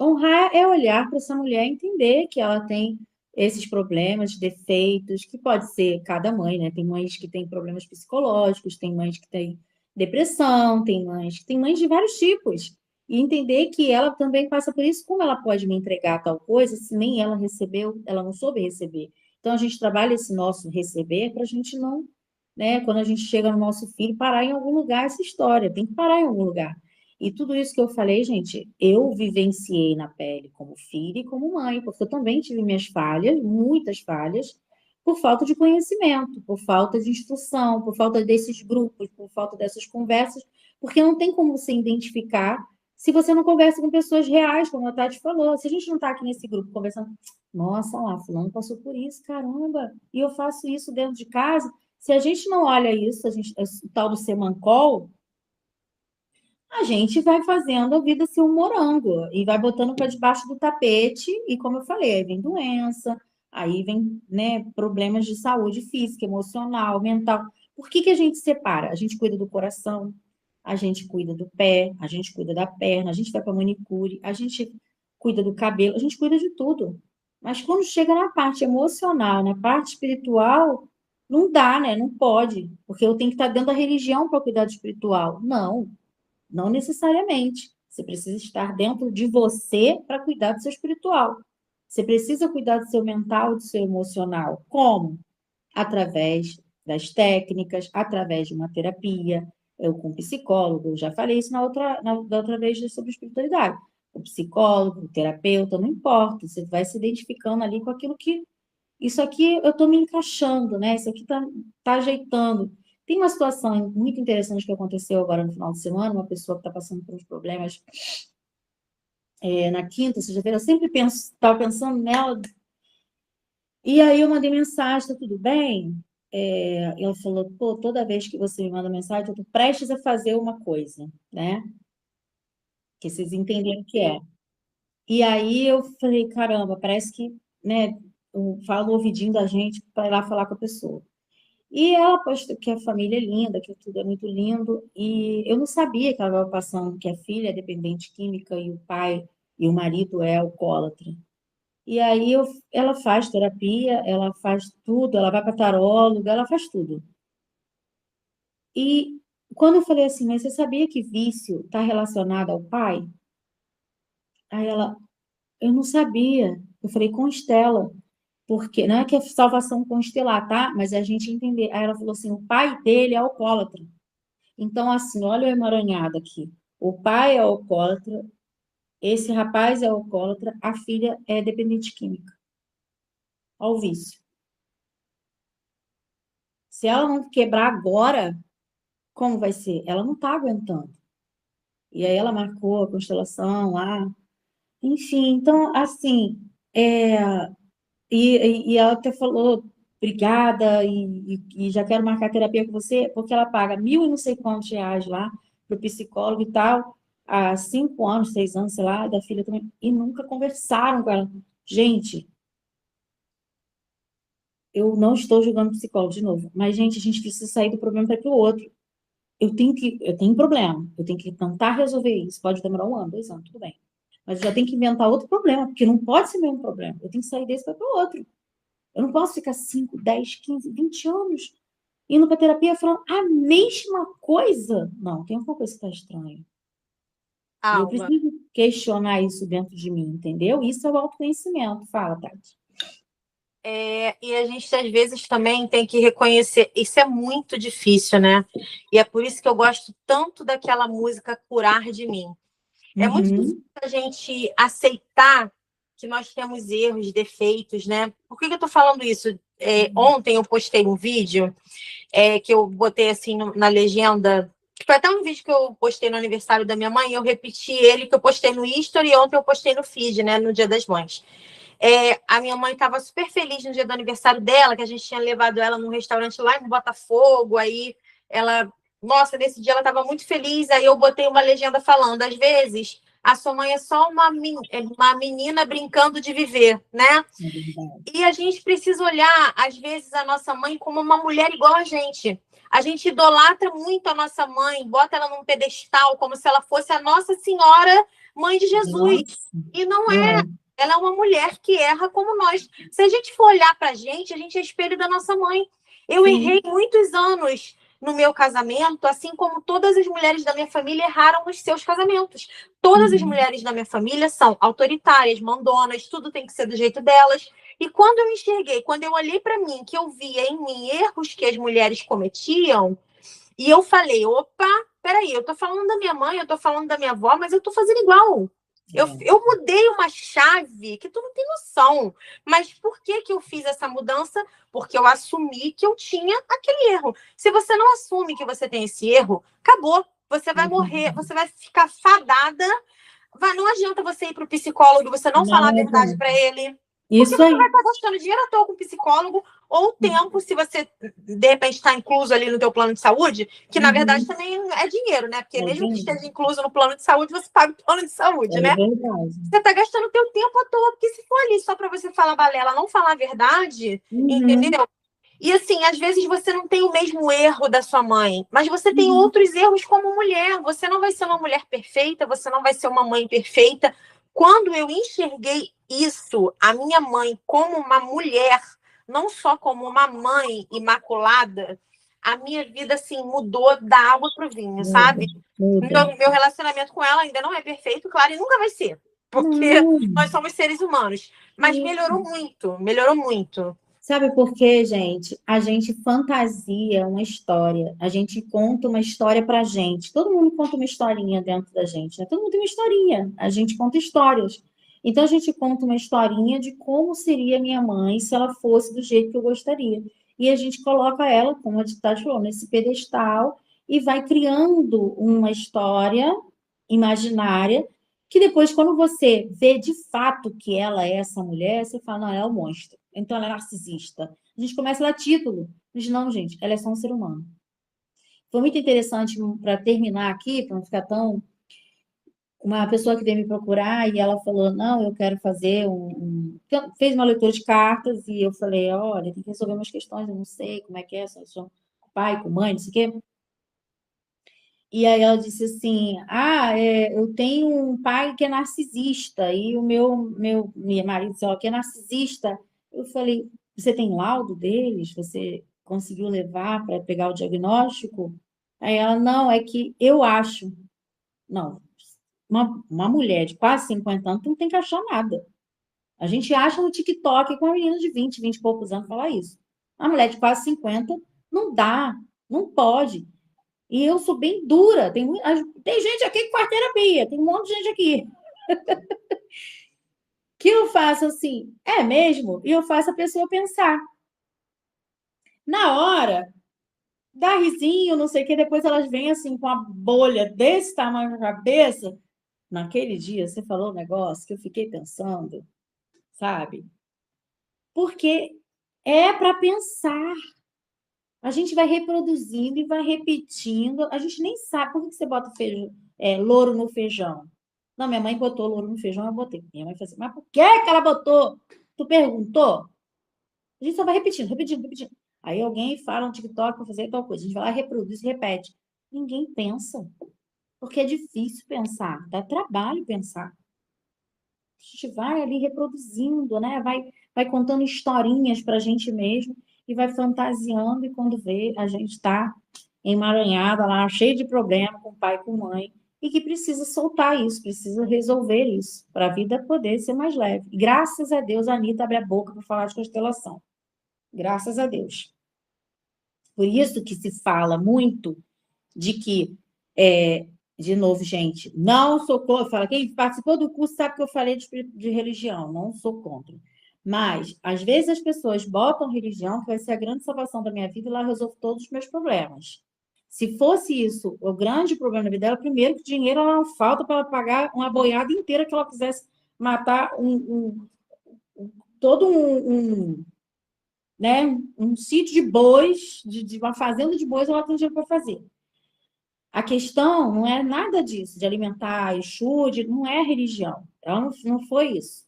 Honrar é olhar para essa mulher e entender que ela tem esses problemas, defeitos, que pode ser cada mãe, né? Tem mães que têm problemas psicológicos, tem mães que têm depressão, tem mães de vários tipos. E entender que ela também passa por isso, como ela pode me entregar tal coisa, se nem ela recebeu, ela não soube receber. Então a gente trabalha esse nosso receber para a gente não, né? Quando a gente chega no nosso filho, parar em algum lugar essa história, tem que parar em algum lugar. E tudo isso que eu falei, gente, eu vivenciei na pele como filha e como mãe, porque eu também tive minhas falhas, muitas falhas, por falta de conhecimento, por falta de instrução, por falta desses grupos, por falta dessas conversas, porque não tem como você identificar se você não conversa com pessoas reais, como a Tati falou. Se a gente não está aqui nesse grupo conversando, nossa, lá, fulano passou por isso, caramba, e eu faço isso dentro de casa. Se a gente não olha isso, o tal do semancol, a gente vai fazendo a vida ser um morango e vai botando para debaixo do tapete, e como eu falei, aí vem doença, aí vem, né, problemas de saúde física, emocional, mental. Por que que a gente separa? A gente cuida do coração, a gente cuida do pé, a gente cuida da perna, a gente vai para manicure, a gente cuida do cabelo, a gente cuida de tudo. Mas quando chega na parte emocional, na parte espiritual, não dá, né? Não pode, porque eu tenho que estar dentro da religião para cuidar do espiritual. Não. Não necessariamente. Você precisa estar dentro de você para cuidar do seu espiritual. Você precisa cuidar do seu mental, do seu emocional. Como? Através das técnicas, através de uma terapia. Eu com psicólogo, eu já falei isso da outra vez sobre espiritualidade. O psicólogo, o terapeuta, não importa. Você vai se identificando ali com aquilo que isso aqui eu estou me encaixando, né? Isso aqui tá ajeitando. Tem uma situação muito interessante que aconteceu agora no final de semana, uma pessoa que está passando por uns problemas na quinta, sexta-feira, eu sempre estava pensando nela, e aí eu mandei mensagem, tá tudo bem? Ela falou, pô, toda vez que você me manda mensagem, eu estou prestes a fazer uma coisa, né? que vocês entenderam o que é. E aí eu falei, caramba, parece que, né, eu falo no ouvidinho da gente para ir lá falar com a pessoa. E ela postou que a família é linda, que tudo é muito lindo, e eu não sabia que ela estava passando, que a filha é dependente química e o pai e o marido é alcoólatra. E aí ela faz terapia, ela faz tudo, ela vai para taróloga, ela faz tudo. E quando eu falei assim, mas você sabia que vício está relacionado ao pai? Aí ela, eu não sabia. Eu falei, constela. Porque não é que é salvação constelar, tá? Mas é a gente entender. Aí ela falou assim: o pai dele é alcoólatra. Então, assim, olha o emaranhado aqui. O pai é alcoólatra, esse rapaz é alcoólatra, a filha é dependente química. Olha o vício. Se ela não quebrar agora, como vai ser? Ela não tá aguentando. E aí ela marcou a constelação lá. Enfim, então, assim, e ela até falou, obrigada, e já quero marcar terapia com você, porque ela paga 1.000 e não sei quantos reais lá para o psicólogo e tal, há 5 anos, 6 anos, sei lá, da filha também, e nunca conversaram com ela. Gente, eu não estou julgando psicólogo de novo, mas, gente, a gente precisa sair do problema para o outro. Eu tenho problema, eu tenho que tentar resolver isso. Pode demorar 1 ano, 2 anos, tudo bem. Mas eu já tenho que inventar outro problema, porque não pode ser o mesmo problema. Eu tenho que sair desse para o outro. Eu não posso ficar 5, 10, 15, 20 anos indo para terapia falando a mesma coisa. Não, tem alguma coisa que está estranha. E eu Alma. preciso questionar isso dentro de mim, entendeu? Isso é o autoconhecimento. Fala, Tati. E a gente, às vezes, também tem que reconhecer, isso é muito difícil, né? E é por isso que eu gosto tanto daquela música Curar de Mim. É muito difícil Uhum, a gente aceitar que nós temos erros, defeitos, né? Por que eu tô falando isso? Ontem eu postei um vídeo que eu botei assim na legenda, que foi até um vídeo que eu postei no aniversário da minha mãe, eu repeti ele que eu postei no History e ontem eu postei no feed, né, no Dia das Mães. A minha mãe estava super feliz no dia do aniversário dela, que a gente tinha levado ela num restaurante lá em Botafogo, aí ela, nossa, nesse dia ela estava muito feliz, aí eu botei uma legenda falando, às vezes a sua mãe é só uma menina brincando de viver, né? é verdade. E a gente precisa olhar, às vezes, a nossa mãe como uma mulher igual a gente. A gente idolatra muito a nossa mãe, bota ela num pedestal como se ela fosse a Nossa Senhora, mãe de Jesus. Nossa, E não não é. é. Ela é uma mulher que erra como nós. Se a gente for olhar para a gente é espelho da nossa mãe. Eu errei Sim. muitos anos no meu casamento, assim como todas as mulheres da minha família erraram nos seus casamentos. Todas as Uhum. mulheres da minha família são autoritárias, mandonas, tudo tem que ser do jeito delas. E quando eu enxerguei, quando eu olhei para mim, que eu via em mim erros que as mulheres cometiam, e eu falei, opa, peraí, eu tô falando da minha mãe, eu tô falando da minha avó, mas eu tô fazendo igual. Eu mudei uma chave que tu não tem noção. Mas por que eu fiz essa mudança? Porque eu assumi que eu tinha aquele erro. Se você não assume que você tem esse erro, acabou. Você vai morrer, você vai ficar fadada. Não adianta você ir para o psicólogo e você não falar a Não verdade adianta. para ele. Porque Isso você vai aí. estar gastando dinheiro à toa com psicólogo ou tempo, se você, de repente, está incluso ali no teu plano de saúde, que, na verdade, Uhum. também é dinheiro, né? Porque É mesmo que dinheiro. esteja incluso no plano de saúde, você paga o plano de saúde, É né? verdade. Você está gastando teu tempo à toa, porque se for ali só para você falar balela, não falar a verdade, Uhum. entendeu? E assim, às vezes você não tem o mesmo erro da sua mãe, mas você tem Uhum. outros erros como mulher. Você não vai ser uma mulher perfeita, você não vai ser uma mãe perfeita. Quando eu enxerguei isso, a minha mãe como uma mulher, não só como uma mãe imaculada, a minha vida assim mudou da água para o vinho, Muda, sabe? muda. Meu relacionamento com ela ainda não é perfeito, claro, e nunca vai ser, porque Não. nós somos seres humanos. Mas Isso. melhorou muito, melhorou muito. Sabe por quê, gente? A gente fantasia uma história, a gente conta uma história pra gente. Todo mundo conta uma historinha dentro da gente, né? Todo mundo tem uma historinha, a gente conta histórias. Então a gente conta uma historinha de como seria minha mãe se ela fosse do jeito que eu gostaria. E a gente coloca ela, como a Tati falou, nesse pedestal e vai criando uma história imaginária que depois, quando você vê de fato que ela é essa mulher, você fala, não, ela é um monstro. Então ela é narcisista. A gente começa a dar título. Mas não, gente, ela é só um ser humano. Foi muito interessante para terminar aqui, para não ficar tão. uma pessoa que veio me procurar e ela falou, não, eu quero fazer fez uma leitura de cartas e eu falei, olha, tem que resolver umas questões, eu não sei como é que é, sou com pai, com mãe, não sei o quê. E aí ela disse assim, eu tenho um pai que é narcisista e o meu marido, sei lá, que é narcisista. Eu falei, você tem laudo deles? Você conseguiu levar para pegar o diagnóstico? Aí ela, não, é que eu acho. Não, uma mulher de quase 50 anos não tem que achar nada. A gente acha no TikTok com uma menina de 20 e poucos anos falar isso. Uma mulher de quase 50 não dá, não pode. E eu sou bem dura. Tem gente aqui que faz terapia, tem um monte de gente aqui. Que eu faço assim, é mesmo? E eu faço a pessoa pensar. Na hora, dá risinho, não sei o que, depois elas vêm assim com a bolha desse tamanho na cabeça. Naquele dia, você falou um negócio que eu fiquei pensando, sabe? Porque é para pensar. A gente vai reproduzindo e vai repetindo. A gente nem sabe por que você bota louro no feijão. Não, minha mãe botou louro no feijão, eu botei. Minha mãe falou assim, mas por que ela botou? Tu perguntou? A gente só vai repetindo, repetindo, repetindo. Aí alguém fala no TikTok para fazer tal coisa. A gente vai lá, reproduz e repete. Ninguém pensa. Porque é difícil pensar. Dá trabalho pensar. A gente vai ali reproduzindo, né? Vai contando historinhas para a gente mesmo e vai fantasiando. E quando vê, a gente está emaranhada lá, cheio de problema com o pai e com a mãe. E que precisa soltar isso, precisa resolver isso, para a vida poder ser mais leve. E graças a Deus, a Anitta abre a boca para falar de constelação. Graças a Deus. Por isso que se fala muito de que, de novo, gente, não sou contra. Fala, quem participou do curso sabe que eu falei de religião, não sou contra. Mas, às vezes, as pessoas botam religião, que vai ser a grande salvação da minha vida, e lá eu resolvo todos os meus problemas. Se fosse isso o grande problema da vida dela, primeiro que dinheiro ela não falta para ela pagar uma boiada inteira que ela quisesse matar todo né, um sítio de bois, de uma fazenda de bois, ela tem dinheiro para fazer. A questão não é nada disso, de alimentar Exu, não é religião. Ela não foi isso.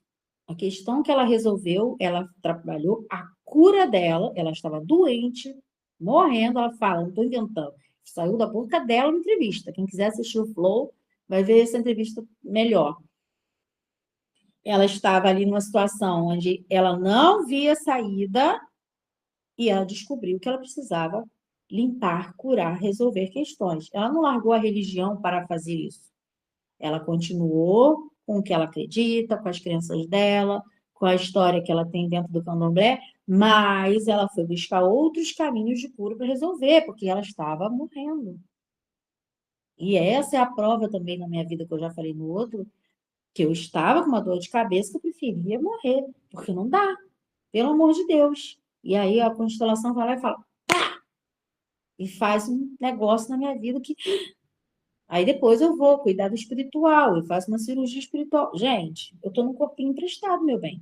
A questão que ela resolveu, ela trabalhou a cura dela, ela estava doente, morrendo, ela fala, não estou inventando. Saiu da boca dela na entrevista. Quem quiser assistir o Flow, vai ver essa entrevista melhor. Ela estava ali numa situação onde ela não via saída e ela descobriu que ela precisava limpar, curar, resolver questões. Ela não largou a religião para fazer isso. Ela continuou com o que ela acredita, com as crenças dela, com a história que ela tem dentro do candomblé, mas ela foi buscar outros caminhos de cura para resolver, porque ela estava morrendo. E essa é a prova também na minha vida, que eu já falei no outro, que eu estava com uma dor de cabeça que eu preferia morrer, porque não dá, pelo amor de Deus. E aí a constelação vai lá e fala, pá! E faz um negócio na minha vida que... Aí depois eu vou cuidar do espiritual, eu faço uma cirurgia espiritual. Gente, eu tô num corpinho emprestado, meu bem.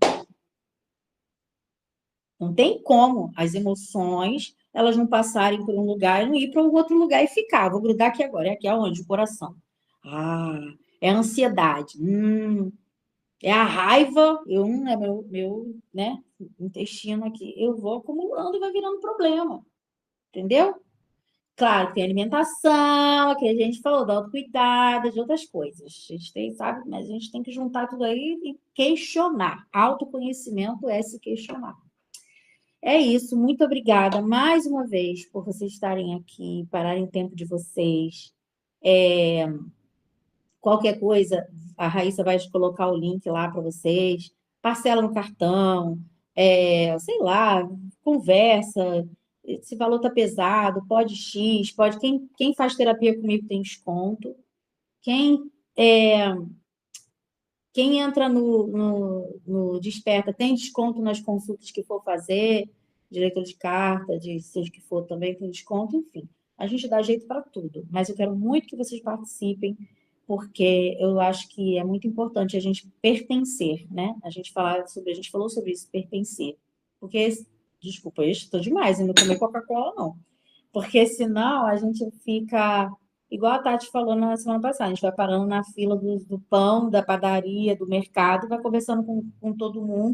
Não tem como as emoções, elas não passarem por um lugar e não ir para um outro lugar e ficar. Vou grudar aqui agora. É aqui aonde? O coração. É a ansiedade. É a raiva. É meu, né, intestino aqui. Eu vou acumulando e vai virando problema. Entendeu? Claro que tem alimentação, que a gente falou, do autocuidado, de outras coisas. A gente tem, sabe, mas a gente tem que juntar tudo aí e questionar. Autoconhecimento é se questionar. É isso, muito obrigada mais uma vez por vocês estarem aqui, pararem tempo de vocês. Qualquer coisa, a Raíssa vai colocar o link lá para vocês. Parcela no cartão, sei lá, conversa. Esse valor tá pesado, pode X, pode. Quem faz terapia comigo tem desconto. Quem entra no Desperta tem desconto nas consultas que for fazer, de leitura de carta, de seja o que for também tem desconto, enfim. A gente dá jeito para tudo, mas eu quero muito que vocês participem, porque eu acho que é muito importante a gente pertencer, né? A gente falou sobre isso, pertencer. Porque, desculpa, eu estou demais, eu não comer Coca-Cola, não. Porque senão a gente fica igual a Tati falou na semana passada, a gente vai parando na fila do pão, da padaria, do mercado, vai conversando com todo mundo